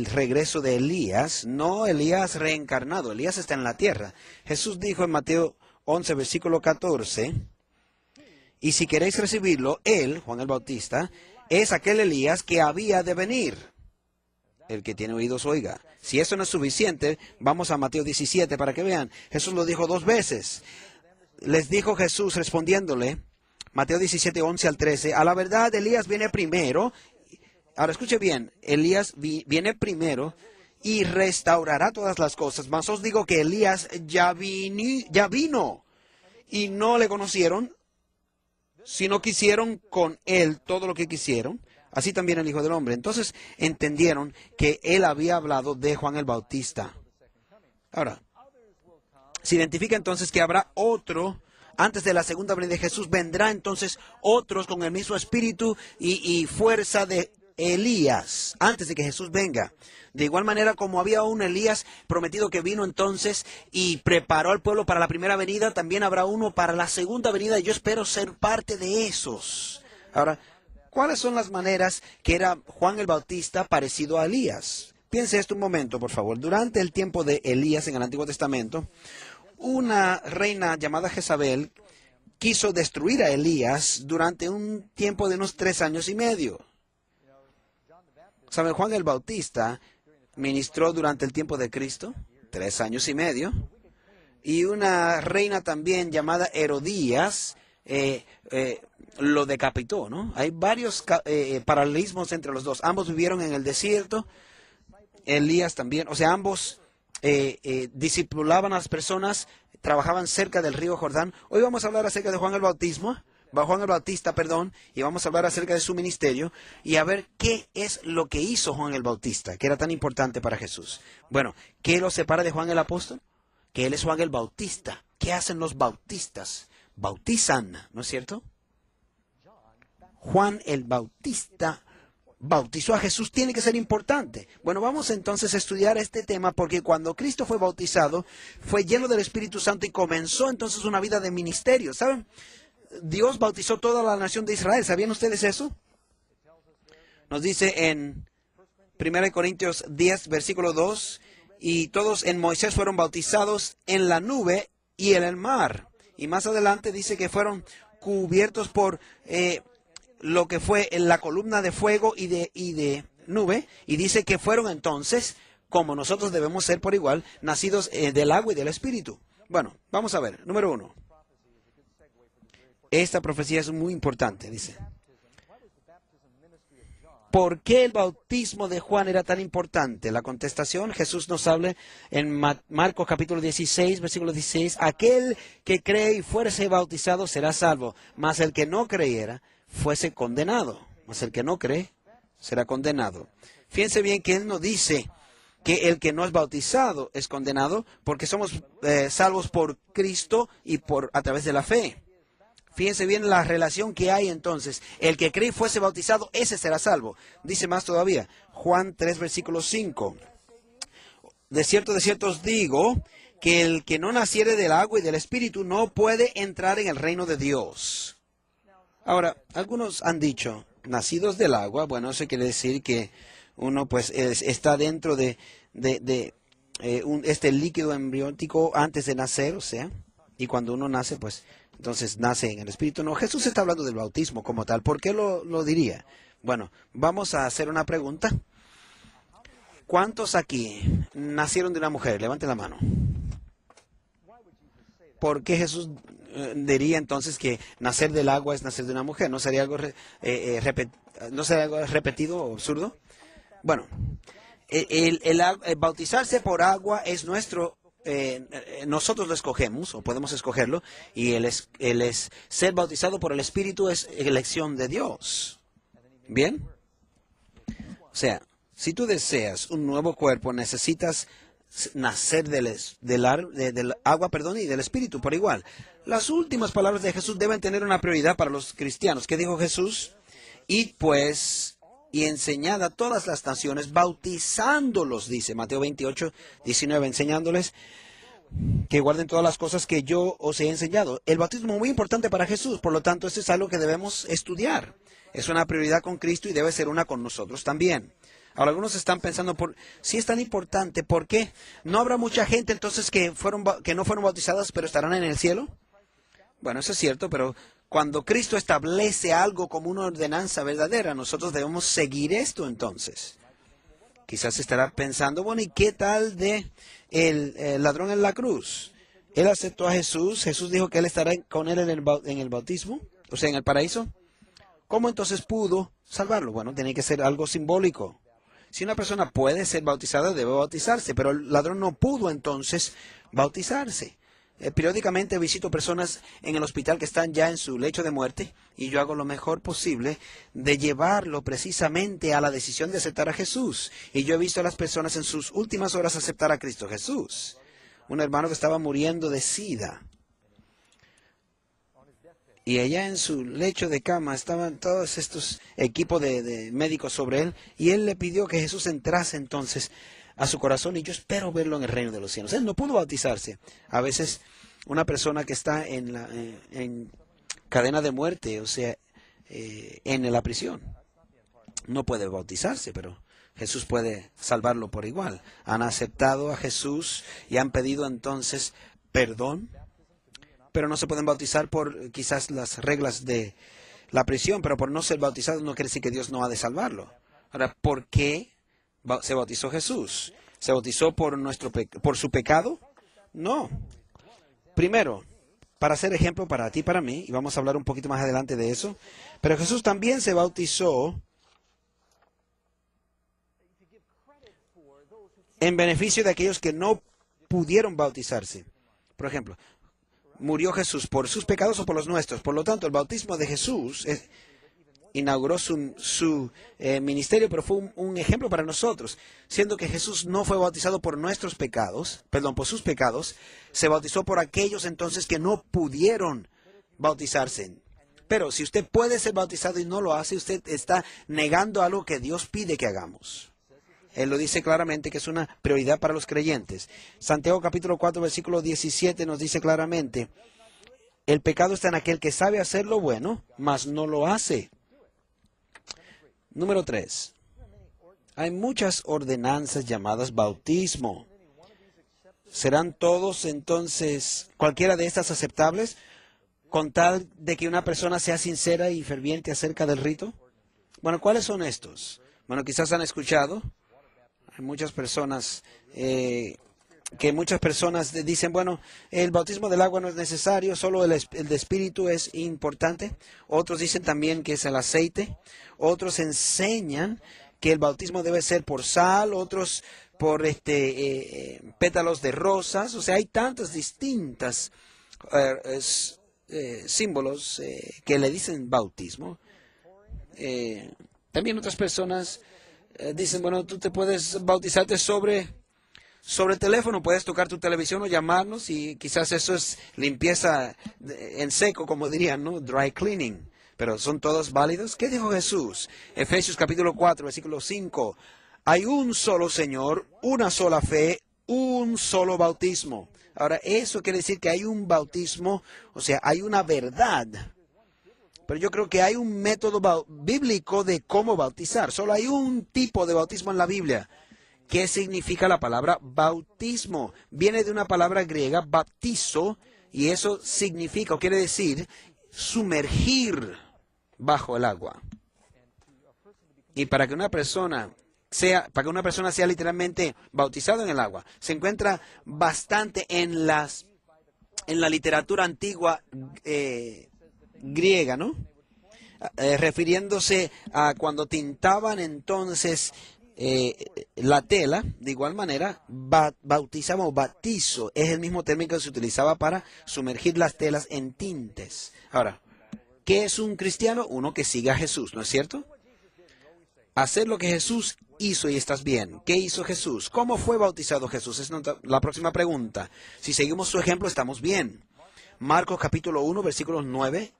regreso de Elías, no Elías reencarnado, Elías está en la tierra. Jesús dijo en Mateo 11, versículo 14, y si queréis recibirlo, él, Juan el Bautista, es aquel Elías que había de venir. El que tiene oídos oiga. Si eso no es suficiente, vamos a Mateo 17 para que vean. Jesús lo dijo 2 veces. Les dijo Jesús respondiéndole, Mateo 17, 11 al 13, a la verdad Elías viene primero. Ahora escuche bien, Elías viene primero y restaurará todas las cosas. Mas os digo que Elías ya vino y no le conocieron, sino que hicieron con él todo lo que quisieron. Así también el Hijo del Hombre. Entonces entendieron que él había hablado de Juan el Bautista. Ahora, se identifica entonces que habrá otro, antes de la segunda venida de Jesús, vendrá entonces otros con el mismo espíritu y fuerza de Elías, antes de que Jesús venga. De igual manera como había un Elías prometido que vino entonces y preparó al pueblo para la primera venida, también habrá uno para la segunda venida, y yo espero ser parte de esos. Ahora, ¿cuáles son las maneras que era Juan el Bautista parecido a Elías? Piense esto un momento, por favor. Durante el tiempo de Elías en el Antiguo Testamento, una reina llamada Jezabel quiso destruir a Elías durante un tiempo de unos 3 años y medio. ¿Saben? Juan el Bautista ministró durante el tiempo de Cristo, 3 años y medio, y una reina también llamada Herodías lo decapitó, ¿no? Hay varios paralelismos entre los dos. Ambos vivieron en el desierto. Elías también, o sea, ambos discipulaban a las personas, trabajaban cerca del río Jordán. Hoy vamos a hablar acerca de Juan el Bautista, y vamos a hablar acerca de su ministerio y a ver qué es lo que hizo Juan el Bautista, que era tan importante para Jesús. Bueno, ¿qué lo separa de Juan el Apóstol? Que él es Juan el Bautista. ¿Qué hacen los bautistas? Bautizan, ¿no es cierto? Juan el Bautista bautizó a Jesús, tiene que ser importante. Bueno, vamos entonces a estudiar este tema porque cuando Cristo fue bautizado, fue lleno del Espíritu Santo y comenzó entonces una vida de ministerio. ¿Saben? Dios bautizó toda la nación de Israel. ¿Sabían ustedes eso? Nos dice en 1 Corintios 10, versículo 2, y todos en Moisés fueron bautizados en la nube y en el mar. Y más adelante dice que fueron cubiertos por lo que fue en la columna de fuego y de nube, y dice que fueron entonces, como nosotros debemos ser por igual, nacidos del agua y del Espíritu. Bueno, vamos a ver. Número 1. Esta profecía es muy importante, dice. ¿Por qué el bautismo de Juan era tan importante? La contestación, Jesús nos habla en Marcos capítulo 16, versículo 16, aquel que cree y fuese bautizado será salvo, mas el que no creyera fuese condenado. Mas el que no cree será condenado. Fíjense bien que él no dice que el que no es bautizado es condenado, porque somos salvos por Cristo y a través de la fe. Fíjense bien la relación que hay entonces. El que cree y fuese bautizado, ese será salvo. Dice más todavía, Juan 3, versículo 5. De cierto os digo, que el que no naciere del agua y del Espíritu no puede entrar en el reino de Dios. Ahora, algunos han dicho, nacidos del agua, bueno, eso quiere decir que uno pues está dentro de este líquido embriónico antes de nacer, o sea, y cuando uno nace, pues entonces nace en el Espíritu. No, Jesús está hablando del bautismo como tal. ¿Por qué lo diría? Bueno, vamos a hacer una pregunta. ¿Cuántos aquí nacieron de una mujer? Levanten la mano. ¿Por qué Jesús diría entonces que nacer del agua es nacer de una mujer? ¿No sería algo, ¿no sería algo repetido o absurdo? Bueno, el bautizarse por agua es nuestro. Nosotros lo escogemos, o podemos escogerlo, y el ser bautizado por el Espíritu es elección de Dios. ¿Bien? O sea, si tú deseas un nuevo cuerpo, necesitas nacer del agua, y del Espíritu por igual. Las últimas palabras de Jesús deben tener una prioridad para los cristianos. ¿Qué dijo Jesús? Id pues y enseñad a todas las naciones, bautizándolos, dice Mateo 28, 19, enseñándoles que guarden todas las cosas que yo os he enseñado. El bautismo es muy importante para Jesús, por lo tanto, esto es algo que debemos estudiar. Es una prioridad con Cristo y debe ser una con nosotros también. Ahora, algunos están pensando, si es tan importante, ¿por qué? ¿No habrá mucha gente entonces que no fueron bautizadas pero estarán en el cielo? Bueno, eso es cierto, pero cuando Cristo establece algo como una ordenanza verdadera, nosotros debemos seguir esto entonces. Quizás estará pensando, bueno, ¿y qué tal de el ladrón en la cruz? Él aceptó a Jesús, Jesús dijo que él estará con él en el bautismo, o sea, en el paraíso. ¿Cómo entonces pudo salvarlo? Bueno, tiene que ser algo simbólico. Si una persona puede ser bautizada, debe bautizarse, pero el ladrón no pudo entonces bautizarse. Periódicamente visito personas en el hospital que están ya en su lecho de muerte y yo hago lo mejor posible de llevarlo precisamente a la decisión de aceptar a Jesús. Y yo he visto a las personas en sus últimas horas aceptar a Cristo Jesús. Un hermano que estaba muriendo de SIDA. Y allá en su lecho de cama estaban todos estos equipos de médicos sobre él. Y él le pidió que Jesús entrase entonces a su corazón. Y yo espero verlo en el reino de los cielos. Él no pudo bautizarse. A veces una persona que está en cadena de muerte, o sea, en la prisión, no puede bautizarse, pero Jesús puede salvarlo por igual. Han aceptado a Jesús y han pedido entonces perdón, pero no se pueden bautizar por quizás las reglas de la prisión, pero por no ser bautizados no quiere decir que Dios no ha de salvarlo. Ahora, ¿por qué se bautizó Jesús? ¿Se bautizó por su pecado? No. Primero, para ser ejemplo para ti y para mí, y vamos a hablar un poquito más adelante de eso, pero Jesús también se bautizó en beneficio de aquellos que no pudieron bautizarse. Por ejemplo, ¿murió Jesús por sus pecados o por los nuestros? Por lo tanto, el bautismo de Jesús inauguró su ministerio, pero fue un ejemplo para nosotros. Siendo que Jesús no fue bautizado por nuestros pecados, por sus pecados, se bautizó por aquellos entonces que no pudieron bautizarse. Pero si usted puede ser bautizado y no lo hace, usted está negando algo que Dios pide que hagamos. Él lo dice claramente que es una prioridad para los creyentes. Santiago capítulo 4, versículo 17 nos dice claramente, el pecado está en aquel que sabe hacer lo bueno, mas no lo hace. Número 3. Hay muchas ordenanzas llamadas bautismo. ¿Serán todos entonces cualquiera de estas aceptables con tal de que una persona sea sincera y ferviente acerca del rito? Bueno, ¿cuáles son estos? Bueno, quizás han escuchado. Hay muchas personas dicen, bueno, el bautismo del agua no es necesario, solo el de espíritu es importante. Otros dicen también que es el aceite. Otros enseñan que el bautismo debe ser por sal, otros por pétalos de rosas. O sea, hay tantas distintas símbolos que le dicen bautismo. También otras personas dicen, bueno, tú te puedes bautizarte sobre teléfono, puedes tocar tu televisión o llamarnos y quizás eso es limpieza en seco, como dirían, ¿no? Dry cleaning. Pero ¿son todos válidos? ¿Qué dijo Jesús? Efesios capítulo 4, versículo 5. Hay un solo Señor, una sola fe, un solo bautismo. Ahora, eso quiere decir que hay un bautismo, o sea, hay una verdad. Pero yo creo que hay un método bíblico de cómo bautizar. Solo hay un tipo de bautismo en la Biblia. ¿Qué significa la palabra bautismo? Viene de una palabra griega, baptizo, y eso significa, o quiere decir, sumergir bajo el agua. Y para que una persona sea literalmente bautizado en el agua, se encuentra bastante en la literatura antigua griega, ¿no? Refiriéndose a cuando tintaban entonces la tela, de igual manera, bautizamos o bautizo, es el mismo término que se utilizaba para sumergir las telas en tintes. Ahora, ¿qué es un cristiano? Uno que sigue a Jesús, ¿no es cierto? hacer lo que Jesús hizo y estás bien. ¿Qué hizo Jesús? ¿Cómo fue bautizado Jesús? Es la próxima pregunta. Si seguimos su ejemplo, estamos bien. Marcos capítulo 1, versículos 9.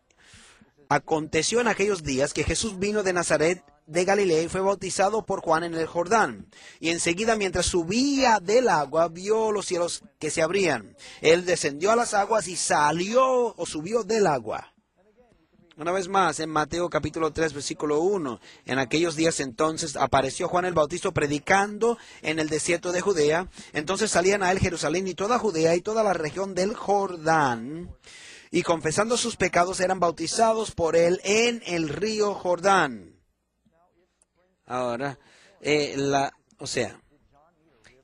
Aconteció en aquellos días que Jesús vino de Nazaret de Galilea y fue bautizado por Juan en el Jordán. Y enseguida, mientras subía del agua, vio los cielos que se abrían. Él descendió a las aguas y salió o subió del agua. Una vez más, en Mateo capítulo 3, versículo 1, en aquellos días entonces apareció Juan el Bautista predicando en el desierto de Judea. Entonces salían a él Jerusalén y toda Judea y toda la región del Jordán, y confesando sus pecados eran bautizados por él en el río Jordán. Ahora,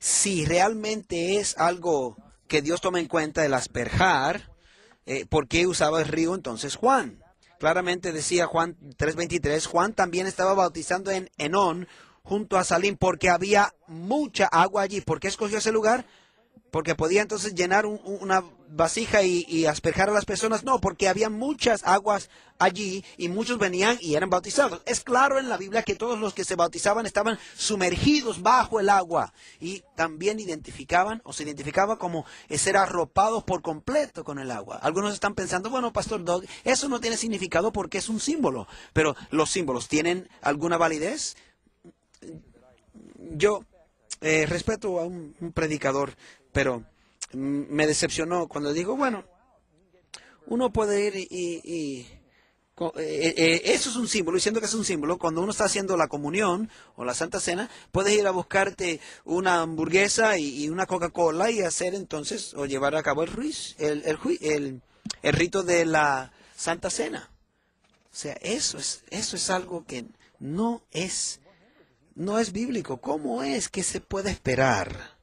si realmente es algo que Dios toma en cuenta el asperjar, ¿por qué usaba el río entonces Juan? Claramente decía Juan 3:23, Juan también estaba bautizando en Enón, junto a Salim, porque había mucha agua allí. ¿Por qué escogió ese lugar? Porque podía entonces llenar una vasija y asperjar a las personas. No, porque había muchas aguas allí y muchos venían y eran bautizados. Es claro en la Biblia que todos los que se bautizaban estaban sumergidos bajo el agua y también se identificaba como ser arropados por completo con el agua. Algunos están pensando, bueno, Pastor Doug, eso no tiene significado porque es un símbolo. Pero ¿los símbolos tienen alguna validez? Yo respeto a un predicador, pero me decepcionó cuando digo, bueno, uno puede ir eso es un símbolo, diciendo que es un símbolo. Cuando uno está haciendo la comunión o la Santa Cena, puedes ir a buscarte una hamburguesa y una Coca-Cola y hacer entonces, o llevar a cabo el rito de la Santa Cena. O sea, eso es algo que no es bíblico. ¿Cómo es que se puede esperar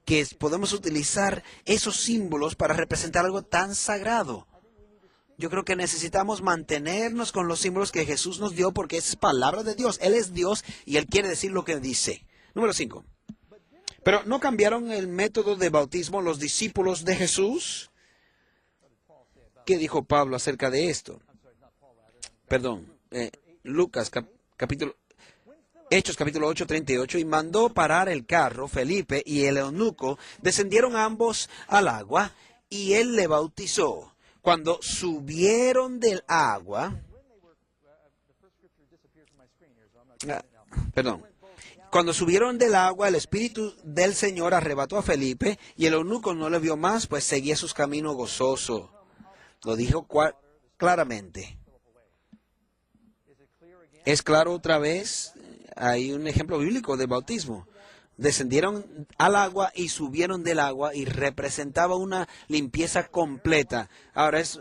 que podemos utilizar esos símbolos para representar algo tan sagrado? Yo creo que necesitamos mantenernos con los símbolos que Jesús nos dio porque es palabra de Dios. Él es Dios y Él quiere decir lo que dice. Número 5. Pero ¿no cambiaron el método de bautismo los discípulos de Jesús? ¿Qué dijo Pablo acerca de esto? Hechos capítulo 8, 38, y mandó parar el carro. Felipe y el eunuco descendieron ambos al agua, y él le bautizó. Cuando subieron del agua, el Espíritu del Señor arrebató a Felipe, y el eunuco no le vio más, pues seguía sus caminos gozoso. Lo dijo claramente. Es claro otra vez. Hay un ejemplo bíblico de bautismo. Descendieron al agua y subieron del agua y representaba una limpieza completa. Ahora, es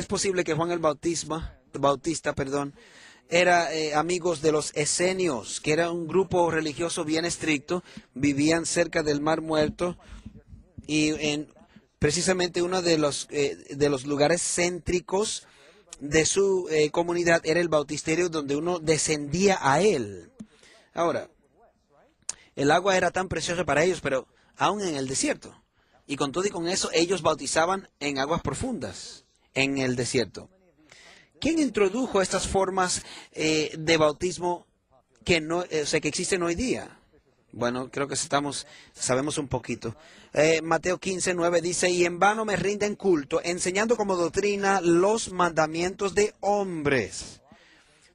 posible que Juan el Bautista, era amigos de los esenios, que era un grupo religioso bien estricto, vivían cerca del Mar Muerto y precisamente uno de los lugares céntricos de su comunidad era el bautisterio donde uno descendía a él. Ahora, el agua era tan preciosa para ellos, pero aún en el desierto. Y con todo y con eso, ellos bautizaban en aguas profundas, en el desierto. ¿Quién introdujo estas formas de bautismo que existen hoy día? Bueno, creo que sabemos un poquito. Mateo 15, 9 dice, y en vano me rinden culto, enseñando como doctrina los mandamientos de hombres.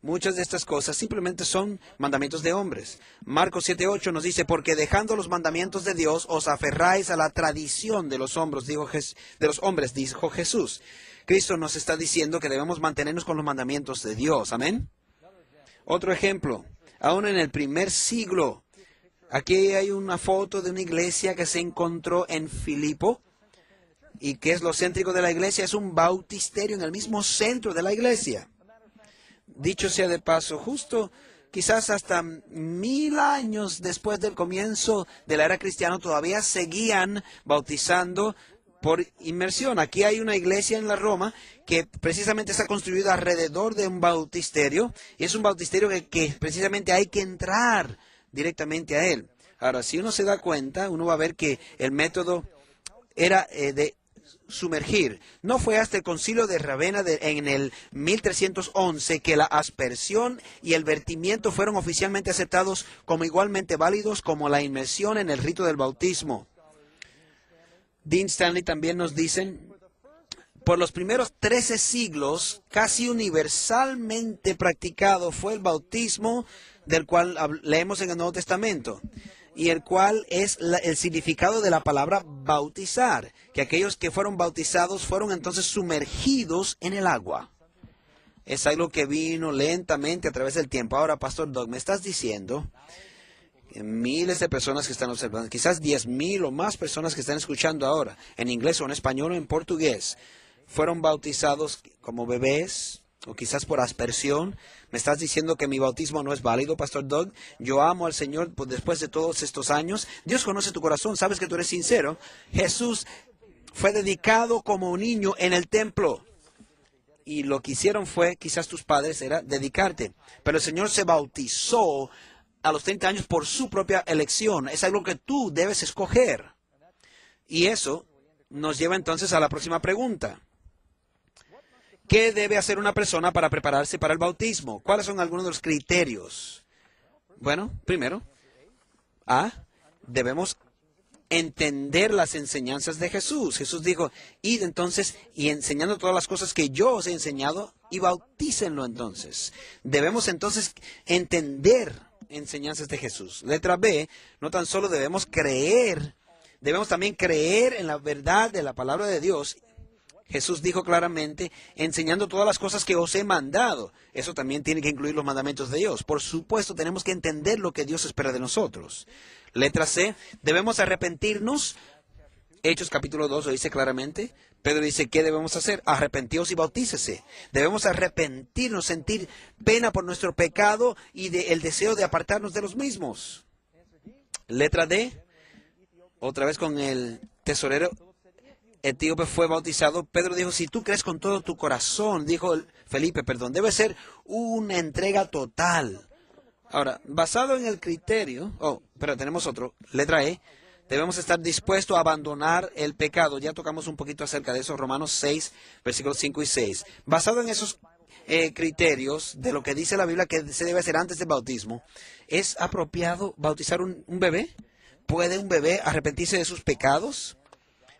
Muchas de estas cosas simplemente son mandamientos de hombres. Marcos 7, 8 nos dice, porque dejando los mandamientos de Dios, os aferráis a la tradición de los hombres, dijo Jesús. Cristo nos está diciendo que debemos mantenernos con los mandamientos de Dios. Amén. Otro ejemplo, aún en el primer siglo, aquí hay una foto de una iglesia que se encontró en Filipo. ¿Y qué es lo céntrico de la iglesia? Es un bautisterio en el mismo centro de la iglesia. Dicho sea de paso, justo quizás hasta 1000 años después del comienzo de la era cristiana, todavía seguían bautizando por inmersión. Aquí hay una iglesia en la Roma que precisamente está construida alrededor de un bautisterio, y es un bautisterio que precisamente hay que entrar directamente a él. Ahora, si uno se da cuenta, uno va a ver que el método era sumergir. No fue hasta el concilio de Ravenna en el 1311 que la aspersión y el vertimiento fueron oficialmente aceptados como igualmente válidos como la inmersión en el rito del bautismo. Dean Stanley también nos dicen, por los primeros 13 siglos, casi universalmente practicado fue el bautismo del cual leemos en el Nuevo Testamento, y el cual es el significado de la palabra bautizar, que aquellos que fueron bautizados fueron entonces sumergidos en el agua. Es algo que vino lentamente a través del tiempo. Ahora, Pastor Doug, me estás diciendo que miles de personas que están observando, quizás 10,000 o más personas que están escuchando ahora, en inglés o en español o en portugués, fueron bautizados como bebés, o quizás por aspersión. ¿Me estás diciendo que mi bautismo no es válido, Pastor Doug? Yo amo al Señor después de todos estos años. Dios conoce tu corazón, sabes que tú eres sincero. Jesús fue dedicado como un niño en el templo. Y lo que hicieron fue, quizás tus padres, era dedicarte. Pero el Señor se bautizó a los 30 años por su propia elección. Es algo que tú debes escoger. Y eso nos lleva entonces a la próxima pregunta. ¿Qué debe hacer una persona para prepararse para el bautismo? ¿Cuáles son algunos de los criterios? Bueno, primero, debemos entender las enseñanzas de Jesús. Jesús dijo, id entonces y enseñando todas las cosas que yo os he enseñado y bautícenlo entonces. Debemos entonces entender enseñanzas de Jesús. Letra B, no tan solo debemos creer, debemos también creer en la verdad de la palabra de Dios. Jesús dijo claramente, enseñando todas las cosas que os he mandado. Eso también tiene que incluir los mandamientos de Dios. Por supuesto, tenemos que entender lo que Dios espera de nosotros. Letra C, debemos arrepentirnos. Hechos capítulo 2 lo dice claramente. Pedro dice, ¿qué debemos hacer? Arrepentíos y bautícese. Debemos arrepentirnos, sentir pena por nuestro pecado y el deseo de apartarnos de los mismos. Letra D, otra vez con el tesorero etíope fue bautizado. Pedro dijo, si tú crees con todo tu corazón, dijo Felipe, debe ser una entrega total. Ahora, basado en el criterio, pero tenemos otro, letra E, debemos estar dispuestos a abandonar el pecado. Ya tocamos un poquito acerca de eso, Romanos 6, versículos 5 y 6. Basado en esos criterios de lo que dice la Biblia que se debe hacer antes del bautismo, ¿es apropiado bautizar un bebé? ¿Puede un bebé arrepentirse de sus pecados?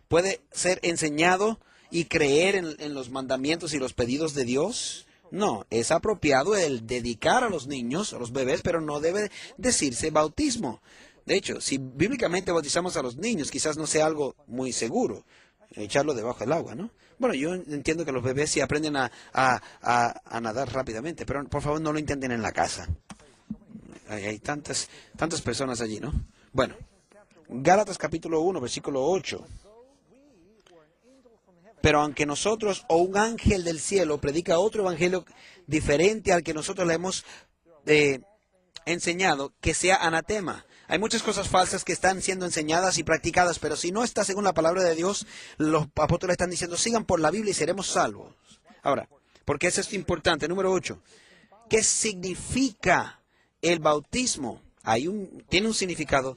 ¿Puede ser enseñado y creer en los mandamientos y los pedidos de Dios? No, es apropiado el dedicar a los niños, a los bebés, pero no debe decirse bautismo. De hecho, si bíblicamente bautizamos a los niños, quizás no sea algo muy seguro, echarlo debajo del agua, ¿no? Bueno, yo entiendo que los bebés sí aprenden a nadar rápidamente, pero por favor no lo intenten en la casa. Hay tantas personas allí, ¿no? Bueno, Gálatas capítulo 1, versículo 8. Pero aunque nosotros o un ángel del cielo predica otro evangelio diferente al que nosotros le hemos enseñado, que sea anatema. Hay muchas cosas falsas que están siendo enseñadas y practicadas, pero si no está según la palabra de Dios, los apóstoles están diciendo, sigan por la Biblia y seremos salvos. Ahora, ¿por qué es esto importante? Número 8. ¿Qué significa el bautismo? Tiene un significado.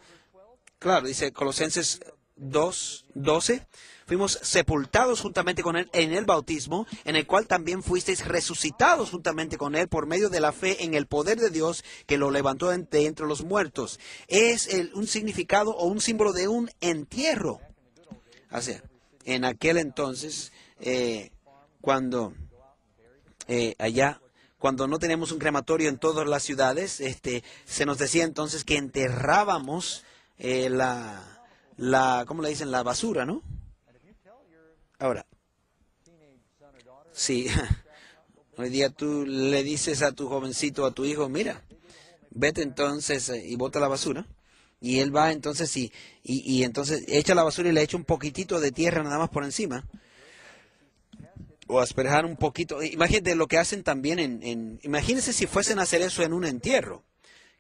Claro, dice Colosenses 2:12. Fuimos sepultados juntamente con Él en el bautismo, en el cual también fuisteis resucitados juntamente con Él por medio de la fe en el poder de Dios que lo levantó de entre los muertos. Es un significado o un símbolo de un entierro. O sea, en aquel entonces, cuando no teníamos un crematorio en todas las ciudades, se nos decía entonces que enterrábamos ¿cómo le dicen? La basura, ¿no? Ahora, si hoy día tú le dices a tu jovencito, a tu hijo, mira, vete entonces y bota la basura, y él va entonces y entonces echa la basura y le echa un poquitito de tierra nada más por encima, o asperjar un poquito. Imagínate lo que hacen también imagínense si fuesen a hacer eso en un entierro,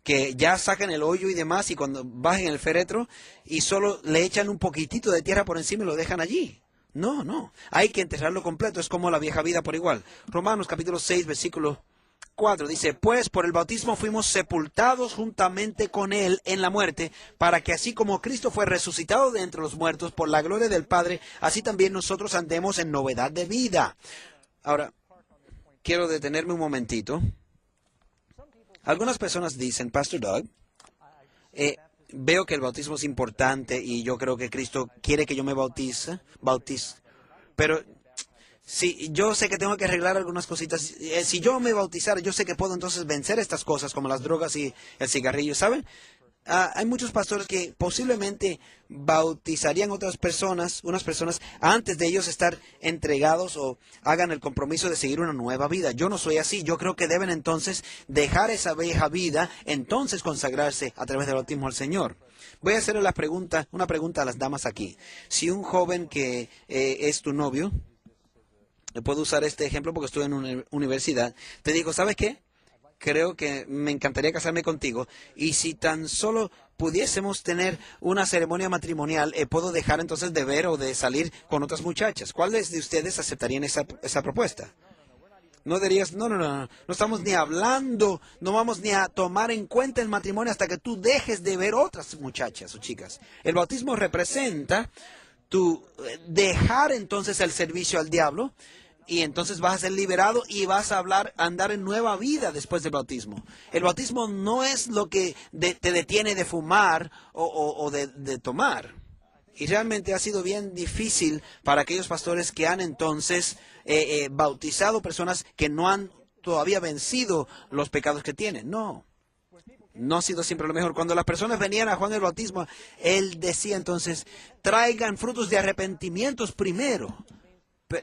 que ya sacan el hoyo y demás, y cuando bajen el féretro y solo le echan un poquitito de tierra por encima y lo dejan allí. No, hay que enterrarlo completo, es como la vieja vida por igual. Romanos capítulo 6, versículo 4 dice, pues por el bautismo fuimos sepultados juntamente con Él en la muerte, para que así como Cristo fue resucitado de entre los muertos por la gloria del Padre, así también nosotros andemos en novedad de vida. Ahora, quiero detenerme un momentito. Algunas personas dicen, Pastor Doug, veo que el bautismo es importante y yo creo que Cristo quiere que yo me bautice, pero sí, yo sé que tengo que arreglar algunas cositas. Si yo me bautizara, yo sé que puedo entonces vencer estas cosas como las drogas y el cigarrillo, ¿saben? Hay muchos pastores que posiblemente bautizarían unas personas antes de ellos estar entregados o hagan el compromiso de seguir una nueva vida. Yo no soy así. Yo creo que deben entonces dejar esa vieja vida, entonces consagrarse a través del bautismo al Señor. Voy a hacerle una pregunta a las damas aquí. Si un joven que es tu novio, puedo usar este ejemplo porque estuve en una universidad, te dijo, ¿sabes qué? Creo que me encantaría casarme contigo y si tan solo pudiésemos tener una ceremonia matrimonial, ¿puedo dejar entonces de ver o de salir con otras muchachas? ¿Cuáles de ustedes aceptarían esa propuesta? No dirías, no estamos ni hablando, no vamos ni a tomar en cuenta el matrimonio hasta que tú dejes de ver otras muchachas o chicas. El bautismo representa tu dejar entonces el servicio al diablo. Y entonces vas a ser liberado y vas a andar en nueva vida después del bautismo. El bautismo no es lo que te detiene de fumar o de tomar. Y realmente ha sido bien difícil para aquellos pastores que han entonces bautizado personas que no han todavía vencido los pecados que tienen. No ha sido siempre lo mejor. Cuando las personas venían a Juan el Bautismo, él decía entonces, traigan frutos de arrepentimientos primero.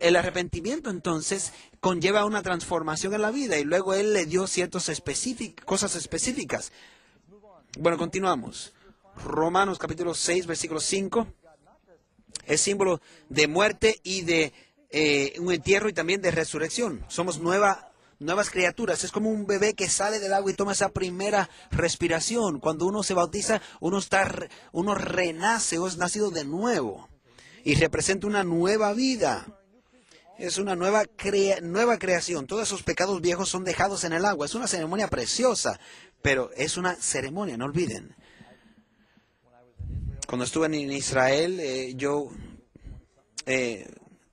El arrepentimiento entonces conlleva una transformación en la vida y luego él le dio cosas específicas. Bueno, continuamos. Romanos capítulo 6, versículo 5. Es símbolo de muerte y de un entierro y también de resurrección. Somos nuevas criaturas. Es como un bebé que sale del agua y toma esa primera respiración. Cuando uno se bautiza, uno renace o es nacido de nuevo y representa una nueva vida. Es una nueva creación. Todos esos pecados viejos son dejados en el agua. Es una ceremonia preciosa, pero es una ceremonia, no olviden. Cuando estuve en Israel, yo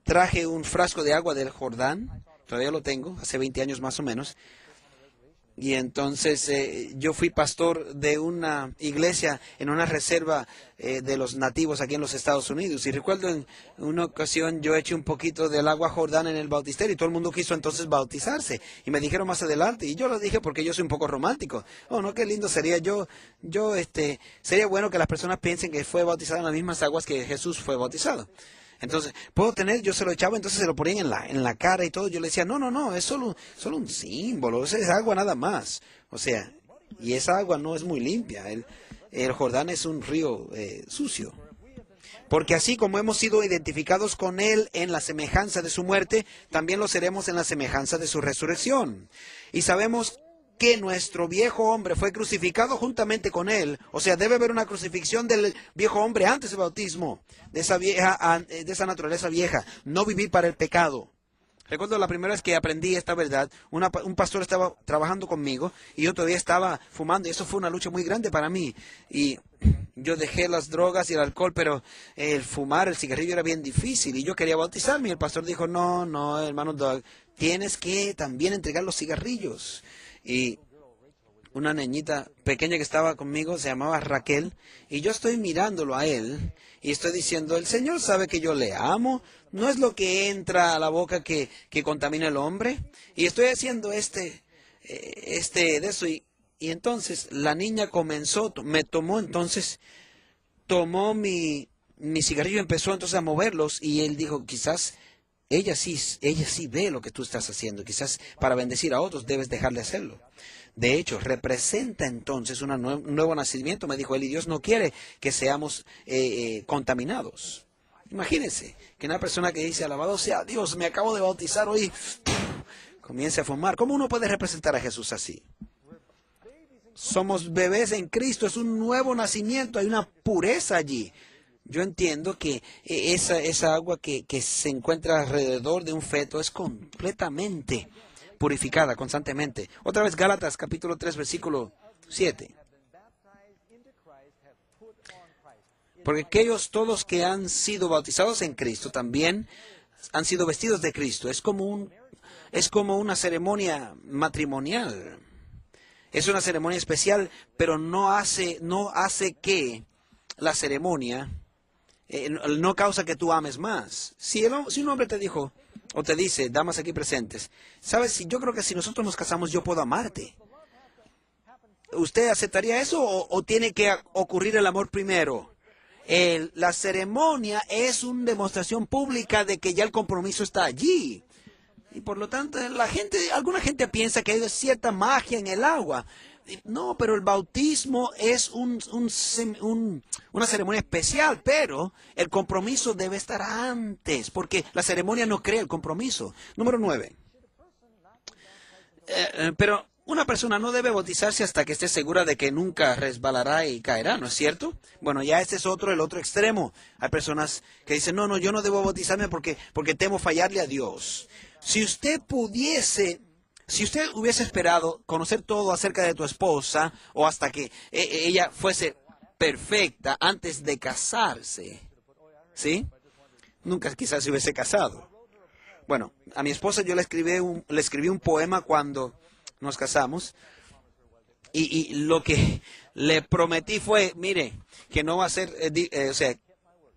traje un frasco de agua del Jordán. Todavía lo tengo, hace 20 años más o menos. Y entonces yo fui pastor de una iglesia en una reserva de los nativos aquí en los Estados Unidos. Y recuerdo en una ocasión yo eché un poquito del agua Jordán en el bautisterio y todo el mundo quiso entonces bautizarse. Y me dijeron más adelante, y yo lo dije porque yo soy un poco romántico. Oh, no, qué lindo sería sería bueno que las personas piensen que fue bautizado en las mismas aguas que Jesús fue bautizado. Entonces, yo se lo echaba, entonces se lo ponían en la cara y todo. Yo le decía, no, es solo un símbolo, es agua nada más. O sea, y esa agua no es muy limpia. El Jordán es un río sucio. Porque así como hemos sido identificados con Él en la semejanza de su muerte, también lo seremos en la semejanza de su resurrección. Y sabemos que nuestro viejo hombre fue crucificado juntamente con Él. O sea, debe haber una crucifixión del viejo hombre antes del bautismo, de esa naturaleza vieja, no vivir para el pecado. Recuerdo la primera vez que aprendí esta verdad, un pastor estaba trabajando conmigo y yo todavía estaba fumando y eso fue una lucha muy grande para mí. Y yo dejé las drogas y el alcohol, pero el fumar, el cigarrillo era bien difícil y yo quería bautizarme. Y el pastor dijo, no, hermano Doug, tienes que también entregar los cigarrillos. Y una niñita pequeña que estaba conmigo se llamaba Raquel y yo estoy mirándolo a él y estoy diciendo, el Señor sabe que yo le amo, no es lo que entra a la boca que contamina al hombre. Y estoy haciendo de eso y entonces la niña tomó mi cigarrillo y empezó entonces a moverlos y él dijo, quizás ella sí ve lo que tú estás haciendo. Quizás para bendecir a otros debes dejar de hacerlo. De hecho, representa entonces un nuevo nacimiento, me dijo él, y Dios no quiere que seamos contaminados. Imagínense que una persona que dice, alabado sea Dios, me acabo de bautizar hoy, comience a fumar. ¿Cómo uno puede representar a Jesús así? Somos bebés en Cristo, es un nuevo nacimiento, hay una pureza allí. Yo entiendo que esa agua que se encuentra alrededor de un feto es completamente purificada constantemente. Otra vez Gálatas capítulo 3 versículo 7. Porque aquellos todos que han sido bautizados en Cristo también han sido vestidos de Cristo. Es como una ceremonia matrimonial. Es una ceremonia especial, pero no hace que la ceremonia no causa que tú ames más. Si un hombre te dijo o te dice, damas aquí presentes, sabes, yo creo que si nosotros nos casamos yo puedo amarte. ¿Usted aceptaría eso o tiene que ocurrir el amor primero? La ceremonia es una demostración pública de que ya el compromiso está allí. Y por lo tanto, alguna gente piensa que hay cierta magia en el agua. No, pero el bautismo es una ceremonia especial, pero el compromiso debe estar antes, porque la ceremonia no crea el compromiso. Número 9. Pero una persona no debe bautizarse hasta que esté segura de que nunca resbalará y caerá, ¿no es cierto? Bueno, ya este es el otro extremo. Hay personas que dicen, no, yo no debo bautizarme porque temo fallarle a Dios. Si usted hubiese esperado conocer todo acerca de tu esposa o hasta que ella fuese perfecta antes de casarse, ¿sí? Nunca quizás se hubiese casado. Bueno, a mi esposa yo le escribí un poema cuando nos casamos y lo que le prometí fue, mire, que no va a ser,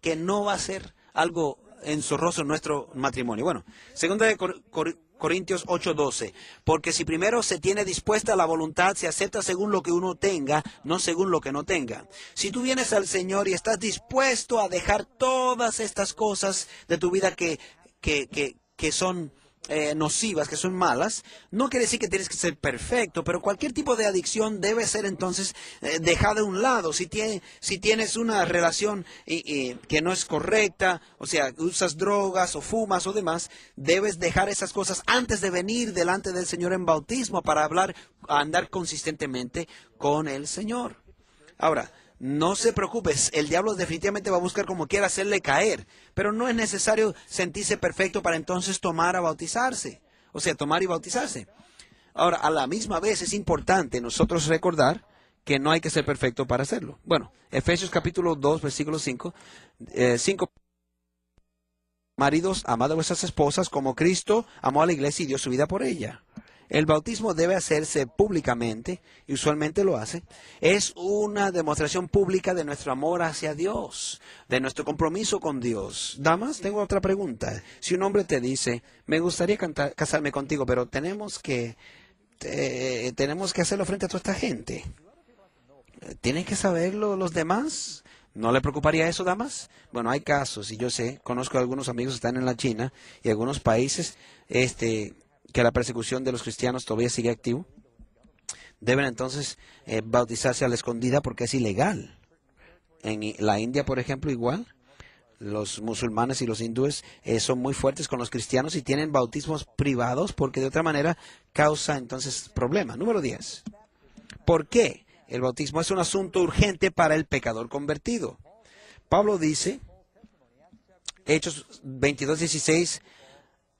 que no va a ser algo enzorroso en nuestro matrimonio. Bueno, segunda de Corintios 8:12, porque si primero se tiene dispuesta la voluntad, se acepta según lo que uno tenga, no según lo que no tenga. Si tú vienes al Señor y estás dispuesto a dejar todas estas cosas de tu vida que son nocivas, que son malas, no quiere decir que tienes que ser perfecto, pero cualquier tipo de adicción debe ser entonces dejada a un lado. Si tienes una relación que no es correcta, o sea, usas drogas o fumas o demás, debes dejar esas cosas antes de venir delante del Señor en bautismo para andar consistentemente con el Señor. Ahora, no se preocupe, el diablo definitivamente va a buscar como quiera hacerle caer, pero no es necesario sentirse perfecto para entonces tomar y bautizarse. Ahora, a la misma vez es importante nosotros recordar que no hay que ser perfecto para hacerlo. Bueno, Efesios capítulo 2, versículo 5. Maridos, amad a vuestras esposas como Cristo amó a la iglesia y dio su vida por ella. El bautismo debe hacerse públicamente, y usualmente lo hace. Es una demostración pública de nuestro amor hacia Dios, de nuestro compromiso con Dios. Damas, tengo otra pregunta. Si un hombre te dice, me gustaría casarme contigo, pero tenemos que hacerlo frente a toda esta gente, ¿tienen que saberlo los demás? ¿No le preocuparía eso, damas? Bueno, hay casos, y yo conozco a algunos amigos que están en la China y algunos países, que la persecución de los cristianos todavía sigue activo, deben entonces bautizarse a la escondida porque es ilegal. En la India, por ejemplo, igual, los musulmanes y los hindúes son muy fuertes con los cristianos y tienen bautismos privados porque de otra manera causa entonces problemas. Número 10. ¿Por qué? El bautismo es un asunto urgente para el pecador convertido. Pablo dice, Hechos 22:16,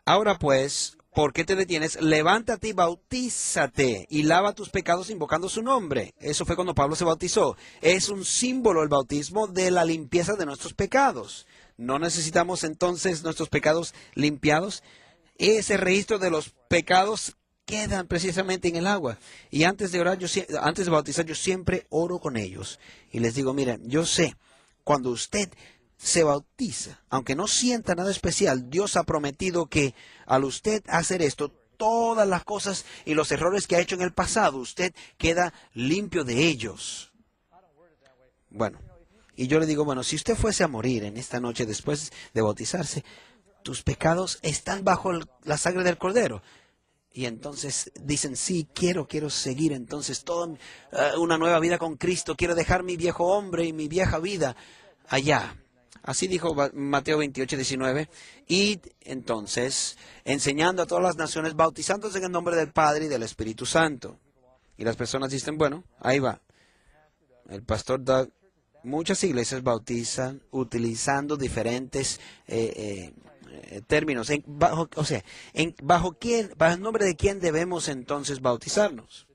ahora pues, ¿por qué te detienes? Levántate y bautízate y lava tus pecados invocando su nombre. Eso fue cuando Pablo se bautizó. Es un símbolo el bautismo de la limpieza de nuestros pecados. ¿No necesitamos entonces nuestros pecados limpiados? Ese registro de los pecados quedan precisamente en el agua. Y antes de bautizar, yo siempre oro con ellos. Y les digo, miren, yo sé, cuando usted se bautiza, aunque no sienta nada especial, Dios ha prometido que al usted hacer esto, todas las cosas y los errores que ha hecho en el pasado, usted queda limpio de ellos. Bueno, y yo le digo, bueno, si usted fuese a morir en esta noche después de bautizarse, tus pecados están bajo la sangre del Cordero. Y entonces dicen, sí, quiero seguir entonces toda una nueva vida con Cristo, quiero dejar mi viejo hombre y mi vieja vida allá. Así dijo Mateo 28:19, y entonces enseñando a todas las naciones, bautizándose en el nombre del Padre y del Espíritu Santo. Y las personas dicen, bueno, ahí va. El pastor da, muchas iglesias bautizan utilizando diferentes términos. Bajo el nombre de quién debemos entonces bautizarnos.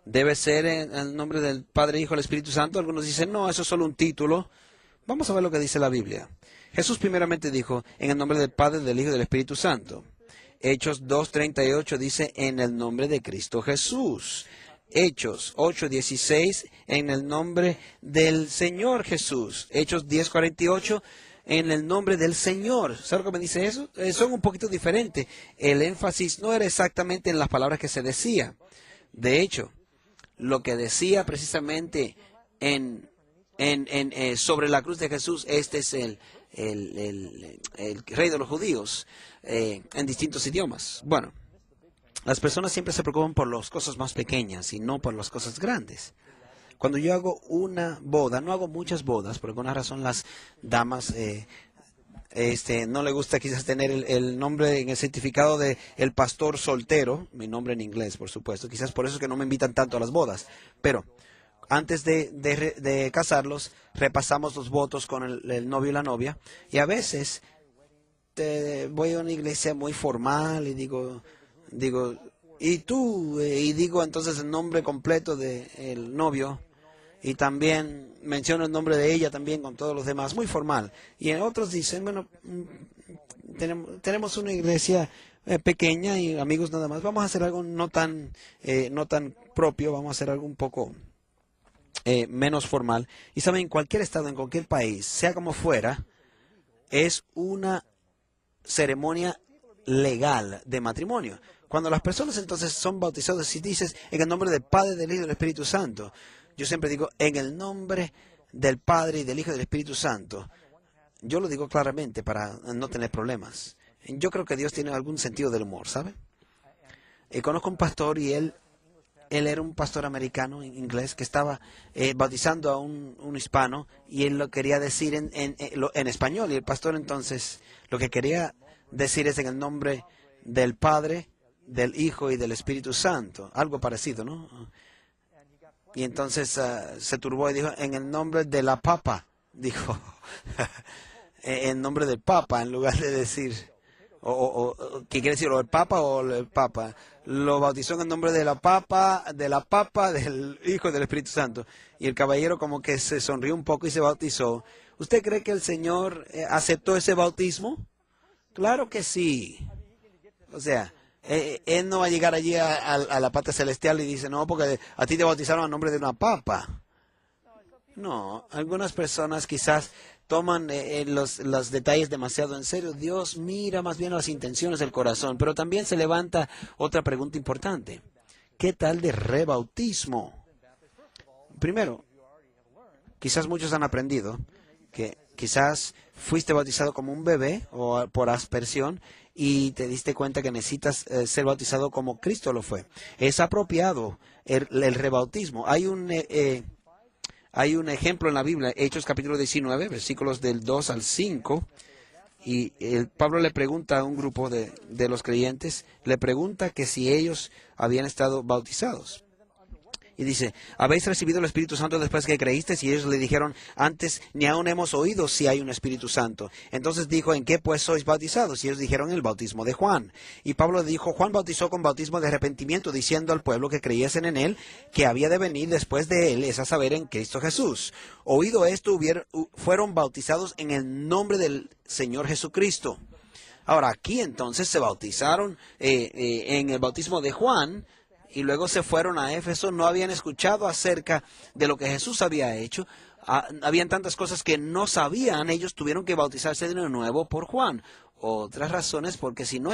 ¿Debe ser en el nombre del Padre, Hijo y el Espíritu Santo? Algunos dicen, no, eso es solo un título. Vamos a ver lo que dice la Biblia. Jesús primeramente dijo, en el nombre del Padre, del Hijo y del Espíritu Santo. Hechos 2:38 dice, en el nombre de Cristo Jesús. Hechos 8:16, en el nombre del Señor Jesús. Hechos 10:48, en el nombre del Señor. ¿Sabes lo que me dice eso? Son un poquito diferentes. El énfasis no era exactamente en las palabras que se decía. De hecho, lo que decía precisamente sobre la cruz de Jesús, este es el rey de los judíos, en distintos idiomas. Bueno, las personas siempre se preocupan por las cosas más pequeñas y no por las cosas grandes. Cuando yo hago una boda, no hago muchas bodas, por alguna razón las damas no le gusta quizás tener el nombre en el certificado de el pastor soltero, mi nombre en inglés, por supuesto. Quizás por eso es que no me invitan tanto a las bodas. Pero antes de casarlos, repasamos los votos con el novio y la novia. Y a veces voy a una iglesia muy formal y digo, ¿y tú? Y digo entonces el nombre completo del novio. Y también menciono el nombre de ella también con todos los demás, muy formal. Y en otros dicen, bueno, tenemos una iglesia pequeña y amigos nada más. Vamos a hacer algo no tan propio, vamos a hacer algo un poco menos formal. Y saben, en cualquier estado, en cualquier país, sea como fuera, es una ceremonia legal de matrimonio. Cuando las personas entonces son bautizadas, si dices en el nombre del Padre, del Hijo y del Espíritu Santo, yo siempre digo, en el nombre del Padre y del Hijo y del Espíritu Santo. Yo lo digo claramente para no tener problemas. Yo creo que Dios tiene algún sentido del humor, ¿sabe? Conozco un pastor y él era un pastor americano, inglés, que estaba bautizando a un hispano y él lo quería decir en español. Y el pastor entonces lo que quería decir es en el nombre del Padre, del Hijo y del Espíritu Santo. Algo parecido, ¿no? Y entonces se turbó y dijo, en el nombre de la Papa, dijo, en nombre del Papa, en lugar de decir, ¿qué quiere decir? ¿O el Papa o el Papa? Lo bautizó en el nombre de la Papa, del Hijo y del Espíritu Santo. Y el caballero como que se sonrió un poco y se bautizó. ¿Usted cree que el Señor aceptó ese bautismo? Claro que sí. O sea, él no va a llegar allí a la patria celestial y dice, no, porque a ti te bautizaron a nombre de una papa. No, algunas personas quizás toman los detalles demasiado en serio. Dios mira más bien las intenciones del corazón, pero también se levanta otra pregunta importante. ¿Qué tal de rebautismo? Primero, quizás muchos han aprendido que quizás fuiste bautizado como un bebé o por aspersión y te diste cuenta que necesitas ser bautizado como Cristo lo fue. Es apropiado el rebautismo. Hay un ejemplo en la Biblia, Hechos capítulo 19, versículos del 2 al 5, y Pablo le pregunta a un grupo de los creyentes, le pregunta que si ellos habían estado bautizados. Y dice, ¿habéis recibido el Espíritu Santo después que creísteis? Y ellos le dijeron, antes ni aún hemos oído si hay un Espíritu Santo. Entonces dijo, ¿en qué pues sois bautizados? Y ellos dijeron, el bautismo de Juan. Y Pablo dijo, Juan bautizó con bautismo de arrepentimiento, diciendo al pueblo que creyesen en él, que había de venir después de él, es a saber, en Cristo Jesús. Oído esto, fueron bautizados en el nombre del Señor Jesucristo. Ahora, aquí entonces se bautizaron en el bautismo de Juan, y luego se fueron a Éfeso, no habían escuchado acerca de lo que Jesús había hecho, habían tantas cosas que no sabían, ellos tuvieron que bautizarse de nuevo por Juan. Otras razones, porque si no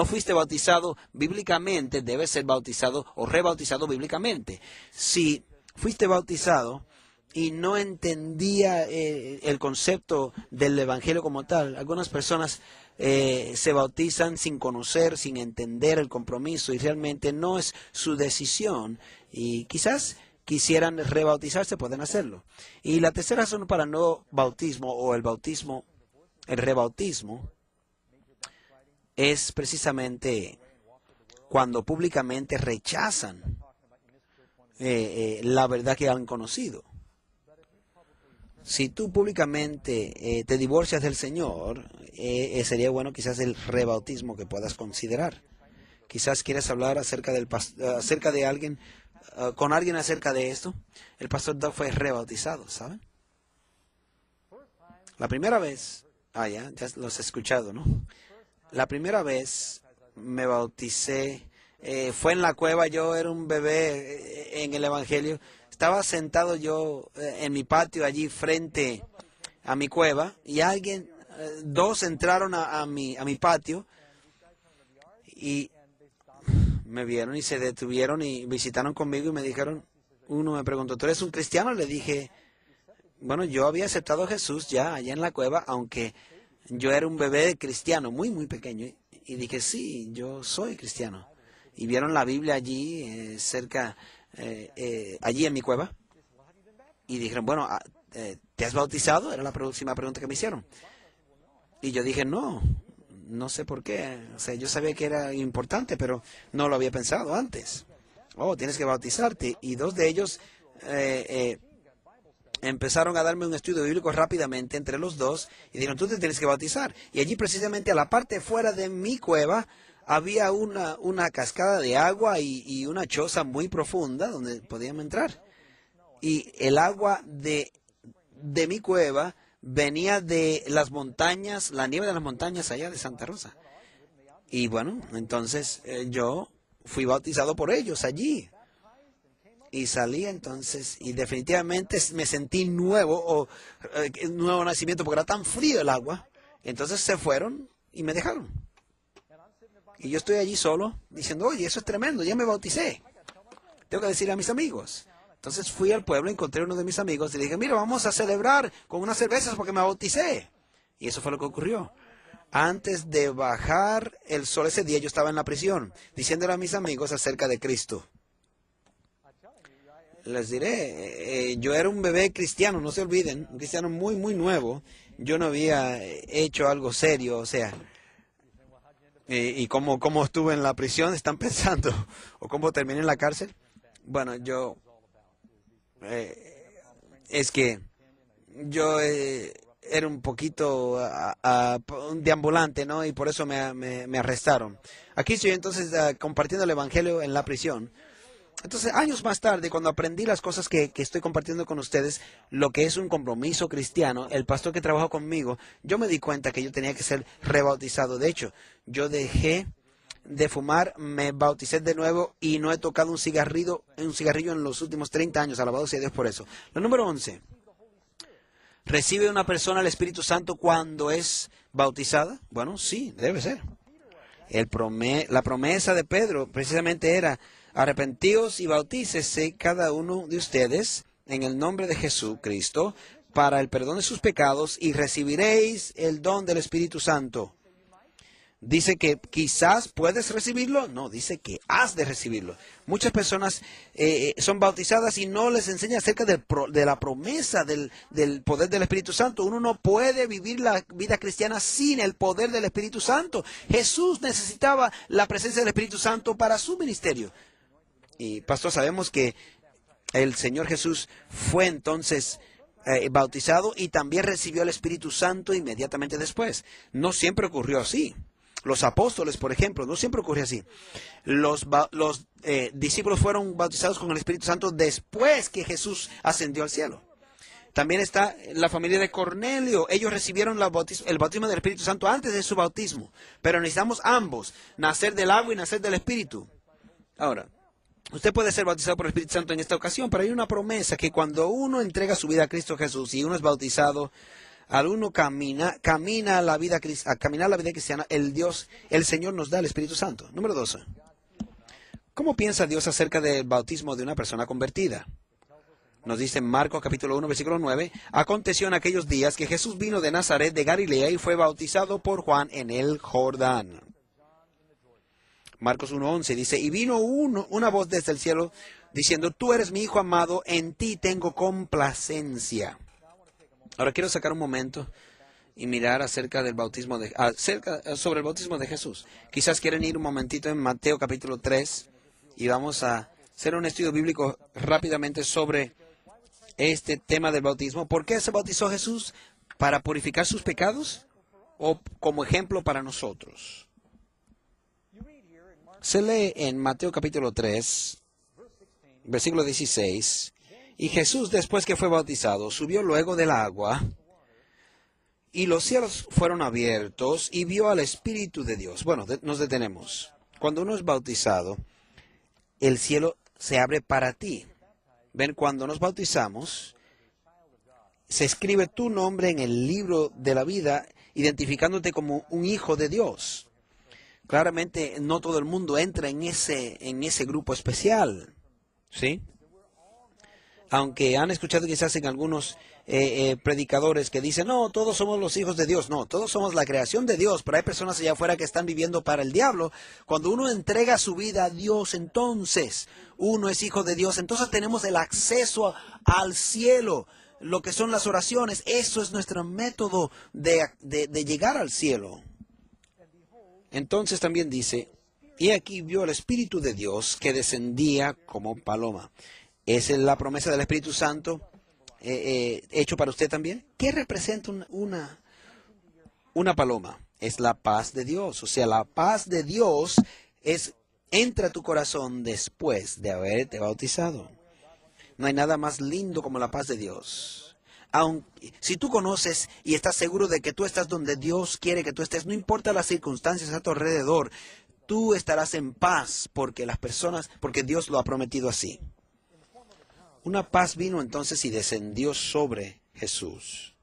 fuiste bautizado bíblicamente, debes ser bautizado o rebautizado bíblicamente. Si fuiste bautizado y no entendía el concepto del Evangelio como tal, algunas personas se bautizan sin conocer, sin entender el compromiso y realmente no es su decisión y quizás quisieran rebautizarse, pueden hacerlo. Y la tercera razón para no bautismo o el rebautismo es precisamente cuando públicamente rechazan la verdad que han conocido. Si tú públicamente te divorcias del Señor, sería bueno quizás el rebautismo que puedas considerar. Quizás quieres hablar acerca de alguien, con alguien acerca de esto. El pastor Doug fue rebautizado, ¿saben? La primera vez, ya los he escuchado, ¿no? La primera vez me bauticé, fue en la cueva. Yo era un bebé en el Evangelio. Estaba sentado yo en mi patio allí frente a mi cueva y dos entraron a mi patio y me vieron y se detuvieron y visitaron conmigo y me dijeron, uno me preguntó, ¿tú eres un cristiano? Le dije, bueno, yo había aceptado a Jesús ya allá en la cueva, aunque yo era un bebé cristiano muy, muy pequeño. Y dije, sí, yo soy cristiano. Y vieron la Biblia allí, allí en mi cueva. Y dijeron, bueno, ¿te has bautizado? Era la próxima pregunta que me hicieron. Y yo dije, no sé por qué. O sea, yo sabía que era importante, pero no lo había pensado antes. Oh, tienes que bautizarte. Y dos de ellos empezaron a darme un estudio bíblico rápidamente entre los dos y dijeron, tú te tienes que bautizar. Y allí precisamente a la parte fuera de mi cueva había una cascada de agua y una choza muy profunda donde podíamos entrar. Y el agua de mi cueva venía de las montañas, la nieve de las montañas allá de Santa Rosa. Y bueno, entonces yo fui bautizado por ellos allí. Y salí entonces y definitivamente me sentí nuevo nacimiento porque era tan frío el agua. Entonces se fueron y me dejaron. Y yo estoy allí solo diciendo, oye, eso es tremendo, ya me bauticé. Tengo que decirle a mis amigos. Entonces fui al pueblo, encontré a uno de mis amigos y le dije, mira, vamos a celebrar con unas cervezas porque me bauticé. Y eso fue lo que ocurrió. Antes de bajar el sol ese día yo estaba en la prisión diciéndole a mis amigos acerca de Cristo. Les diré, yo era un bebé cristiano, no se olviden, un cristiano muy, muy nuevo. Yo no había hecho algo serio, o sea, y cómo estuve en la prisión, están pensando, o cómo terminé en la cárcel. Bueno, es que yo era un poquito un deambulante, ¿no? Y por eso me arrestaron. Aquí estoy entonces compartiendo el Evangelio en la prisión. Entonces, años más tarde, cuando aprendí las cosas que estoy compartiendo con ustedes, lo que es un compromiso cristiano, el pastor que trabajó conmigo, yo me di cuenta que yo tenía que ser rebautizado. De hecho, yo dejé de fumar, me bauticé de nuevo y no he tocado un cigarrillo en los últimos 30 años. Alabado sea Dios por eso. Lo número 11. ¿Recibe una persona el Espíritu Santo cuando es bautizada? Bueno, sí, debe ser. La promesa de Pedro precisamente era, arrepentíos y bautícese cada uno de ustedes en el nombre de Jesucristo para el perdón de sus pecados y recibiréis el don del Espíritu Santo. ¿Dice que quizás puedes recibirlo? No, dice que has de recibirlo. Muchas personas son bautizadas y no les enseña acerca de la promesa del poder del Espíritu Santo. Uno no puede vivir la vida cristiana sin el poder del Espíritu Santo. Jesús necesitaba la presencia del Espíritu Santo para su ministerio. Y pastor, sabemos que el Señor Jesús fue entonces bautizado y también recibió el Espíritu Santo inmediatamente después. No siempre ocurrió así. Los apóstoles, por ejemplo, no siempre ocurre así. Los discípulos fueron bautizados con el Espíritu Santo después que Jesús ascendió al cielo. También está la familia de Cornelio. Ellos recibieron el bautismo del Espíritu Santo antes de su bautismo. Pero necesitamos ambos, nacer del agua y nacer del Espíritu. Ahora, usted puede ser bautizado por el Espíritu Santo en esta ocasión, pero hay una promesa que cuando uno entrega su vida a Cristo Jesús y uno es bautizado, al uno camina la vida cristiana, el Señor nos da el Espíritu Santo. Número 12. ¿Cómo piensa Dios acerca del bautismo de una persona convertida? Nos dice en Marcos capítulo 1, versículo 9, aconteció en aquellos días que Jesús vino de Nazaret de Galilea y fue bautizado por Juan en el Jordán. Marcos 1:11 dice, y vino una voz desde el cielo diciendo, tú eres mi Hijo amado, en ti tengo complacencia. Ahora quiero sacar un momento y mirar acerca del bautismo sobre el bautismo de Jesús. Quizás quieren ir un momentito en Mateo capítulo 3 y vamos a hacer un estudio bíblico rápidamente sobre este tema del bautismo. ¿Por qué se bautizó Jesús? ¿Para purificar sus pecados o como ejemplo para nosotros? Se lee en Mateo capítulo 3, versículo 16, y Jesús, después que fue bautizado, subió luego del agua, y los cielos fueron abiertos, y vio al Espíritu de Dios. Bueno, nos detenemos. Cuando uno es bautizado, el cielo se abre para ti. Ven, cuando nos bautizamos, se escribe tu nombre en el libro de la vida, identificándote como un hijo de Dios. Claramente, no todo el mundo entra en ese grupo especial, ¿sí? Aunque han escuchado quizás en algunos predicadores que dicen, no, todos somos los hijos de Dios. No, todos somos la creación de Dios, pero hay personas allá afuera que están viviendo para el diablo. Cuando uno entrega su vida a Dios, entonces uno es hijo de Dios. Entonces tenemos el acceso al cielo, lo que son las oraciones. Eso es nuestro método de llegar al cielo. Entonces también dice, y aquí vio el Espíritu de Dios que descendía como paloma. ¿Esa es la promesa del Espíritu Santo hecho para usted también? ¿Qué representa una paloma? Es la paz de Dios. O sea, la paz de Dios entra a tu corazón después de haberte bautizado. No hay nada más lindo como la paz de Dios. Si tú conoces y estás seguro de que tú estás donde Dios quiere que tú estés, no importa las circunstancias a tu alrededor, tú estarás en paz porque Dios lo ha prometido así. Una paz vino entonces y descendió sobre Jesús.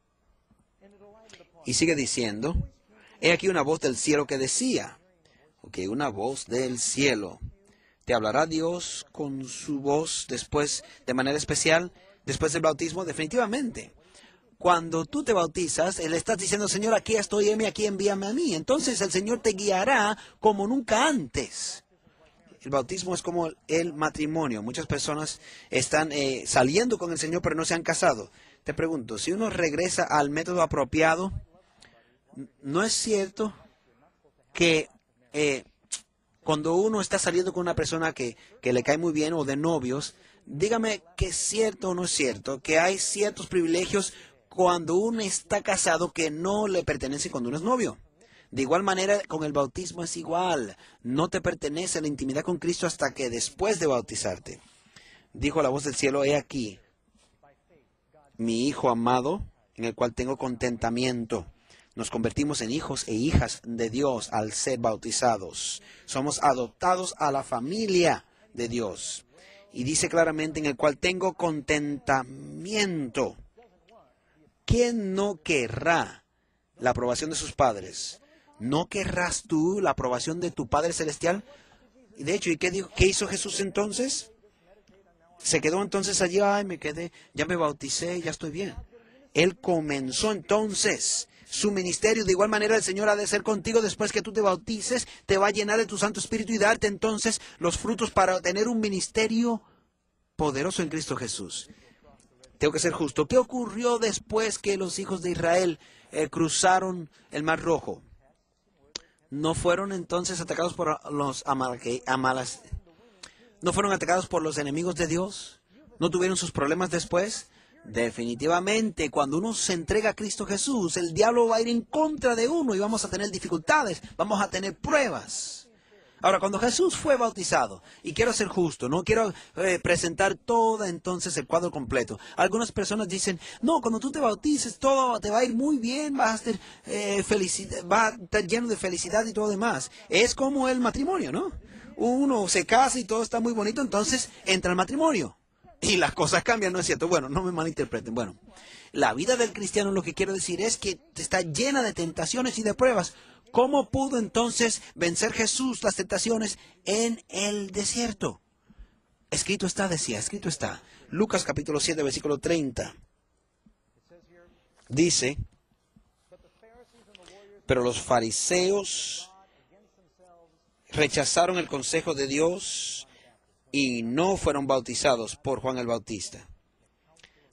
Y sigue diciendo, he aquí una voz del cielo que decía, una voz del cielo. ¿Te hablará Dios con su voz después, de manera especial, después del bautismo? Definitivamente. Cuando tú te bautizas, le estás diciendo, Señor, aquí estoy, heme aquí, envíame a mí. Entonces el Señor te guiará como nunca antes. El bautismo es como el matrimonio. Muchas personas están saliendo con el Señor, pero no se han casado. Te pregunto, si uno regresa al método apropiado, ¿no es cierto que cuando uno está saliendo con una persona que le cae muy bien o de novios, dígame que es cierto o no es cierto, que hay ciertos privilegios cuando uno está casado que no le pertenecen cuando uno es novio? De igual manera, con el bautismo es igual. No te pertenece la intimidad con Cristo hasta que después de bautizarte. Dijo la voz del cielo, he aquí, mi Hijo amado, en el cual tengo contentamiento. Nos convertimos en hijos e hijas de Dios al ser bautizados. Somos adoptados a la familia de Dios. Y dice claramente, en el cual tengo contentamiento. ¿Quién no querrá la aprobación de sus padres? ¿No querrás tú la aprobación de tu Padre Celestial? Y de hecho, ¿y qué hizo Jesús entonces? Se quedó entonces allí, me quedé, ya me bauticé, ya estoy bien. Él comenzó entonces su ministerio. De igual manera el Señor ha de ser contigo después que tú te bautices, te va a llenar de tu Santo Espíritu y darte entonces los frutos para tener un ministerio poderoso en Cristo Jesús. Tengo que ser justo. ¿Qué ocurrió después que los hijos de Israel cruzaron el Mar Rojo? ¿No fueron entonces atacados por los ¿No fueron atacados por los enemigos de Dios? ¿No tuvieron sus problemas después? Definitivamente, cuando uno se entrega a Cristo Jesús, el diablo va a ir en contra de uno y vamos a tener dificultades, vamos a tener pruebas. Ahora, cuando Jesús fue bautizado, y quiero ser justo, no quiero presentar todo entonces el cuadro completo. Algunas personas dicen, no, cuando tú te bautices todo te va a ir muy bien, vas a estar lleno de felicidad y todo demás. Es como el matrimonio, ¿no? Uno se casa y todo está muy bonito, entonces entra el matrimonio. Y las cosas cambian, ¿no es cierto? Bueno, no me malinterpreten. Bueno, la vida del cristiano, lo que quiero decir es que está llena de tentaciones y de pruebas. ¿Cómo pudo entonces vencer Jesús las tentaciones en el desierto? Escrito está, decía, escrito está. Lucas capítulo 7, versículo 30. Dice, pero los fariseos rechazaron el consejo de Dios y no fueron bautizados por Juan el Bautista.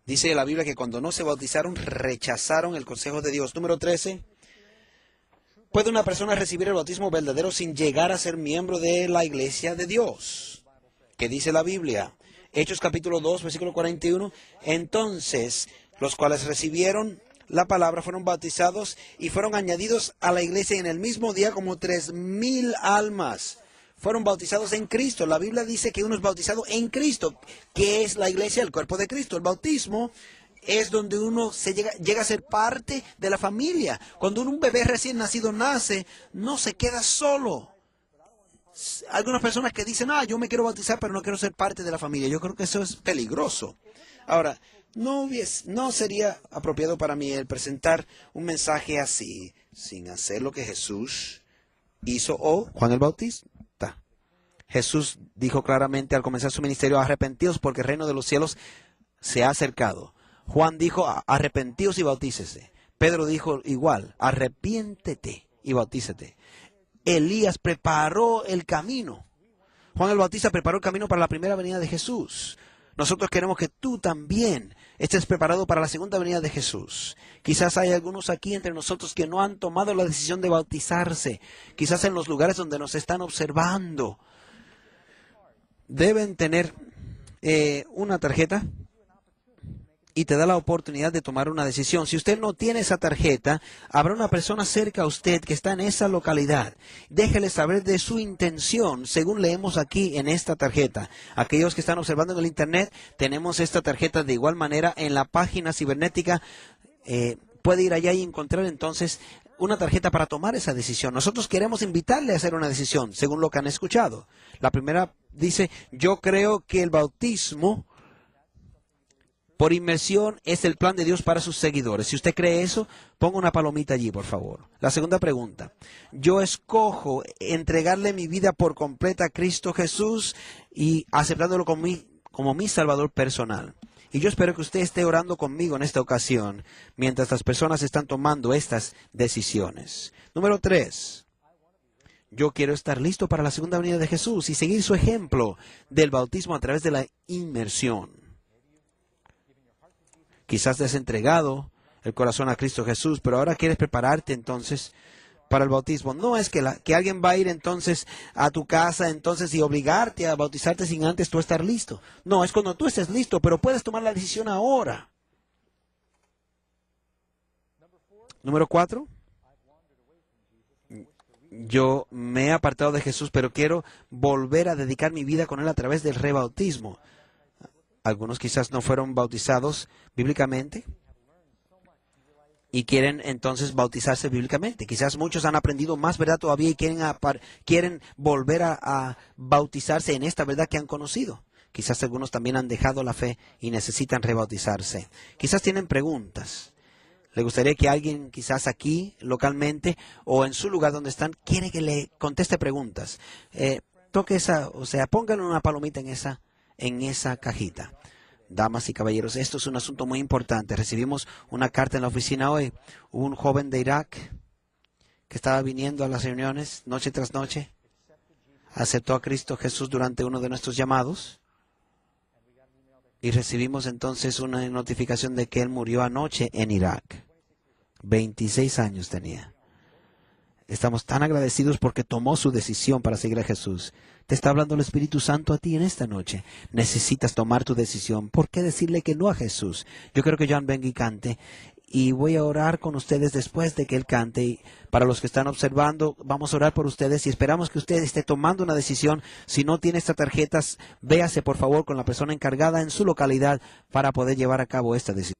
Dice la Biblia que cuando no se bautizaron, rechazaron el consejo de Dios. Número 13. ¿Puede una persona recibir el bautismo verdadero sin llegar a ser miembro de la iglesia de Dios? ¿Qué dice la Biblia? Hechos capítulo 2, versículo 41. Entonces, los cuales recibieron la palabra fueron bautizados y fueron añadidos a la iglesia en el mismo día como 3,000 almas. Fueron bautizados en Cristo. La Biblia dice que uno es bautizado en Cristo. ¿Qué es la iglesia? El cuerpo de Cristo. El bautismo es donde uno llega a ser parte de la familia. Cuando un bebé recién nacido nace, no se queda solo. Algunas personas que dicen, yo me quiero bautizar, pero no quiero ser parte de la familia. Yo creo que eso es peligroso. Ahora, no sería apropiado para mí el presentar un mensaje así, sin hacer lo que Jesús hizo o Juan el Bautista. Jesús dijo claramente al comenzar su ministerio, arrepentíos porque el reino de los cielos se ha acercado. Juan dijo, arrepentíos y bautícese. Pedro dijo igual, arrepiéntete y bautícete. Elías preparó el camino. Juan el Bautista preparó el camino para la primera venida de Jesús. Nosotros queremos que tú también estés preparado para la segunda venida de Jesús. Quizás hay algunos aquí entre nosotros que no han tomado la decisión de bautizarse. Quizás en los lugares donde nos están observando. Deben tener una tarjeta y te da la oportunidad de tomar una decisión. Si usted no tiene esa tarjeta, habrá una persona cerca a usted que está en esa localidad. Déjele saber de su intención, según leemos aquí en esta tarjeta. Aquellos que están observando en el internet, tenemos esta tarjeta de igual manera en la página cibernética. Puede ir allá y encontrar entonces una tarjeta para tomar esa decisión. Nosotros queremos invitarle a hacer una decisión, según lo que han escuchado. La primera dice, yo creo que el bautismo por inmersión es el plan de Dios para sus seguidores. Si usted cree eso, ponga una palomita allí, por favor. La segunda pregunta, yo escojo entregarle mi vida por completa a Cristo Jesús y aceptándolo como mi Salvador personal. Y yo espero que usted esté orando conmigo en esta ocasión, mientras las personas están tomando estas decisiones. Número 3. Yo quiero estar listo para la segunda venida de Jesús y seguir su ejemplo del bautismo a través de la inmersión. Quizás te has entregado el corazón a Cristo Jesús, pero ahora quieres prepararte entonces para el bautismo. No es que alguien va a ir entonces a tu casa entonces y obligarte a bautizarte sin antes tú estar listo. No, es cuando tú estés listo, pero puedes tomar la decisión ahora. Número 4. Yo me he apartado de Jesús, pero quiero volver a dedicar mi vida con Él a través del rebautismo. Algunos quizás no fueron bautizados bíblicamente y quieren entonces bautizarse bíblicamente. Quizás muchos han aprendido más verdad todavía y quieren volver a bautizarse en esta verdad que han conocido. Quizás algunos también han dejado la fe y necesitan rebautizarse. Quizás tienen preguntas. ¿Le gustaría que alguien quizás aquí, localmente, o en su lugar donde están, quiere que le conteste preguntas? Toque esa, pónganle una palomita en esa cajita. Damas y caballeros, esto es un asunto muy importante. Recibimos una carta en la oficina hoy. Un joven de Irak que estaba viniendo a las reuniones noche tras noche, aceptó a Cristo Jesús durante uno de nuestros llamados y recibimos entonces una notificación de que él murió anoche en Irak. 26 años tenía. Estamos tan agradecidos porque tomó su decisión para seguir a Jesús. Te está hablando el Espíritu Santo a ti en esta noche. Necesitas tomar tu decisión. ¿Por qué decirle que no a Jesús? Yo quiero que John venga y cante. Y voy a orar con ustedes después de que él cante. Y para los que están observando, vamos a orar por ustedes y esperamos que usted esté tomando una decisión. Si no tiene estas tarjetas, véase por favor con la persona encargada en su localidad para poder llevar a cabo esta decisión.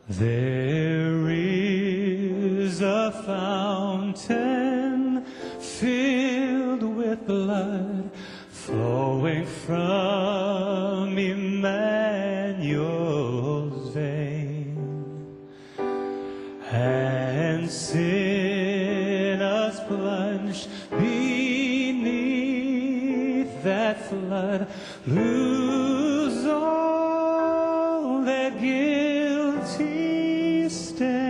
There is a fountain filled with blood flowing from Emmanuel's vein, and sinners plunged beneath that flood lose all their guilty stain.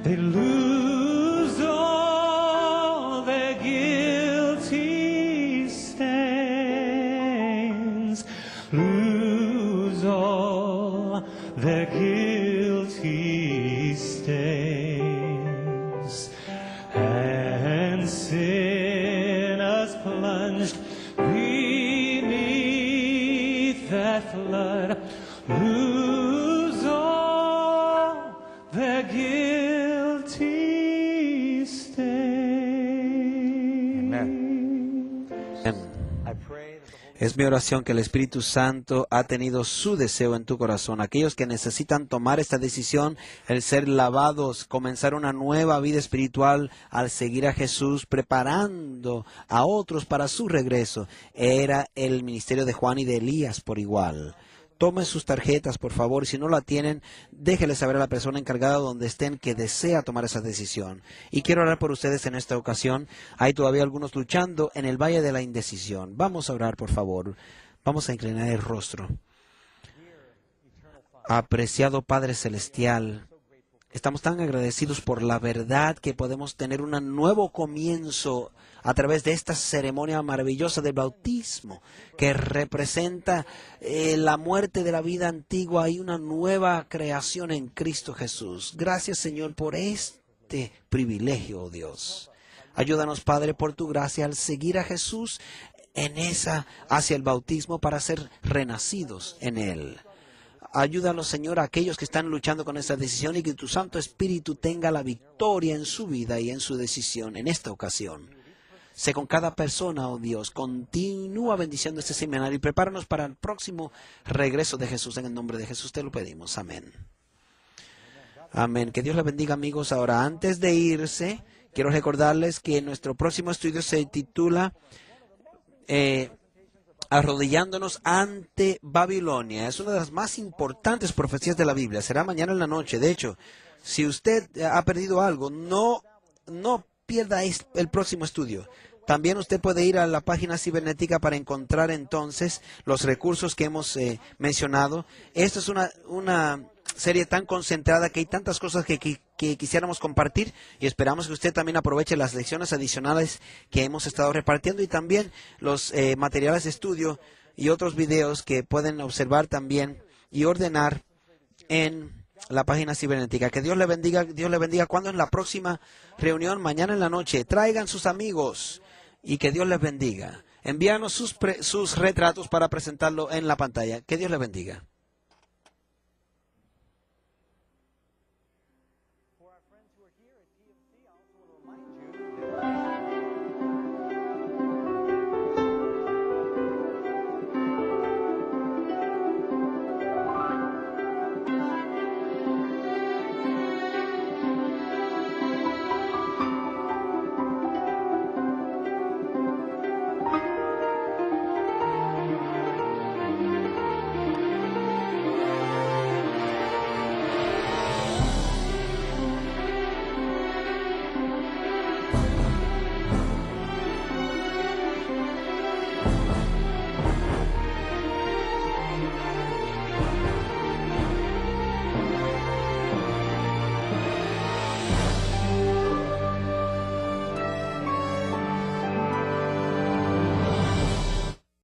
They lose all their guilty stains, lose all their guilty stains, and sinners plunged beneath that flood, lose all their guilty stain. Amén. Es mi oración que el Espíritu Santo ha tenido su deseo en tu corazón. Aquellos que necesitan tomar esta decisión, el ser lavados, comenzar una nueva vida espiritual al seguir a Jesús, preparando a otros para su regreso. Era el ministerio de Juan y de Elías por igual. Tomen sus tarjetas, por favor, y si no la tienen, déjenle saber a la persona encargada donde estén que desea tomar esa decisión. Y quiero orar por ustedes en esta ocasión. Hay todavía algunos luchando en el valle de la indecisión. Vamos a orar, por favor. Vamos a inclinar el rostro. Apreciado Padre Celestial, estamos tan agradecidos por la verdad que podemos tener un nuevo comienzo a través de esta ceremonia maravillosa del bautismo, que representa la muerte de la vida antigua y una nueva creación en Cristo Jesús. Gracias, Señor, por este privilegio, oh Dios. Ayúdanos, Padre, por tu gracia al seguir a Jesús hacia el bautismo para ser renacidos en Él. Ayúdanos, Señor, a aquellos que están luchando con esta decisión y que tu Santo Espíritu tenga la victoria en su vida y en su decisión en esta ocasión. Sé con cada persona, oh Dios, continúa bendiciendo este seminario y prepáranos para el próximo regreso de Jesús. En el nombre de Jesús te lo pedimos. Amén. Amén. Que Dios les bendiga, amigos. Ahora, antes de irse, quiero recordarles que nuestro próximo estudio se titula Arrodillándonos ante Babilonia. Es una de las más importantes profecías de la Biblia. Será mañana en la noche. De hecho, si usted ha perdido algo, no pierda el próximo estudio. También usted puede ir a la página cibernética para encontrar entonces los recursos que hemos mencionado. Esto es una serie tan concentrada que hay tantas cosas que quisiéramos compartir y esperamos que usted también aproveche las lecciones adicionales que hemos estado repartiendo y también los materiales de estudio y otros videos que pueden observar también y ordenar en la página cibernética. Que Dios le bendiga. Dios le bendiga. ¿Cuándo es la próxima reunión? Mañana en la noche. Traigan sus amigos y que Dios les bendiga. Envíanos sus retratos para presentarlo en la pantalla. Que Dios les bendiga.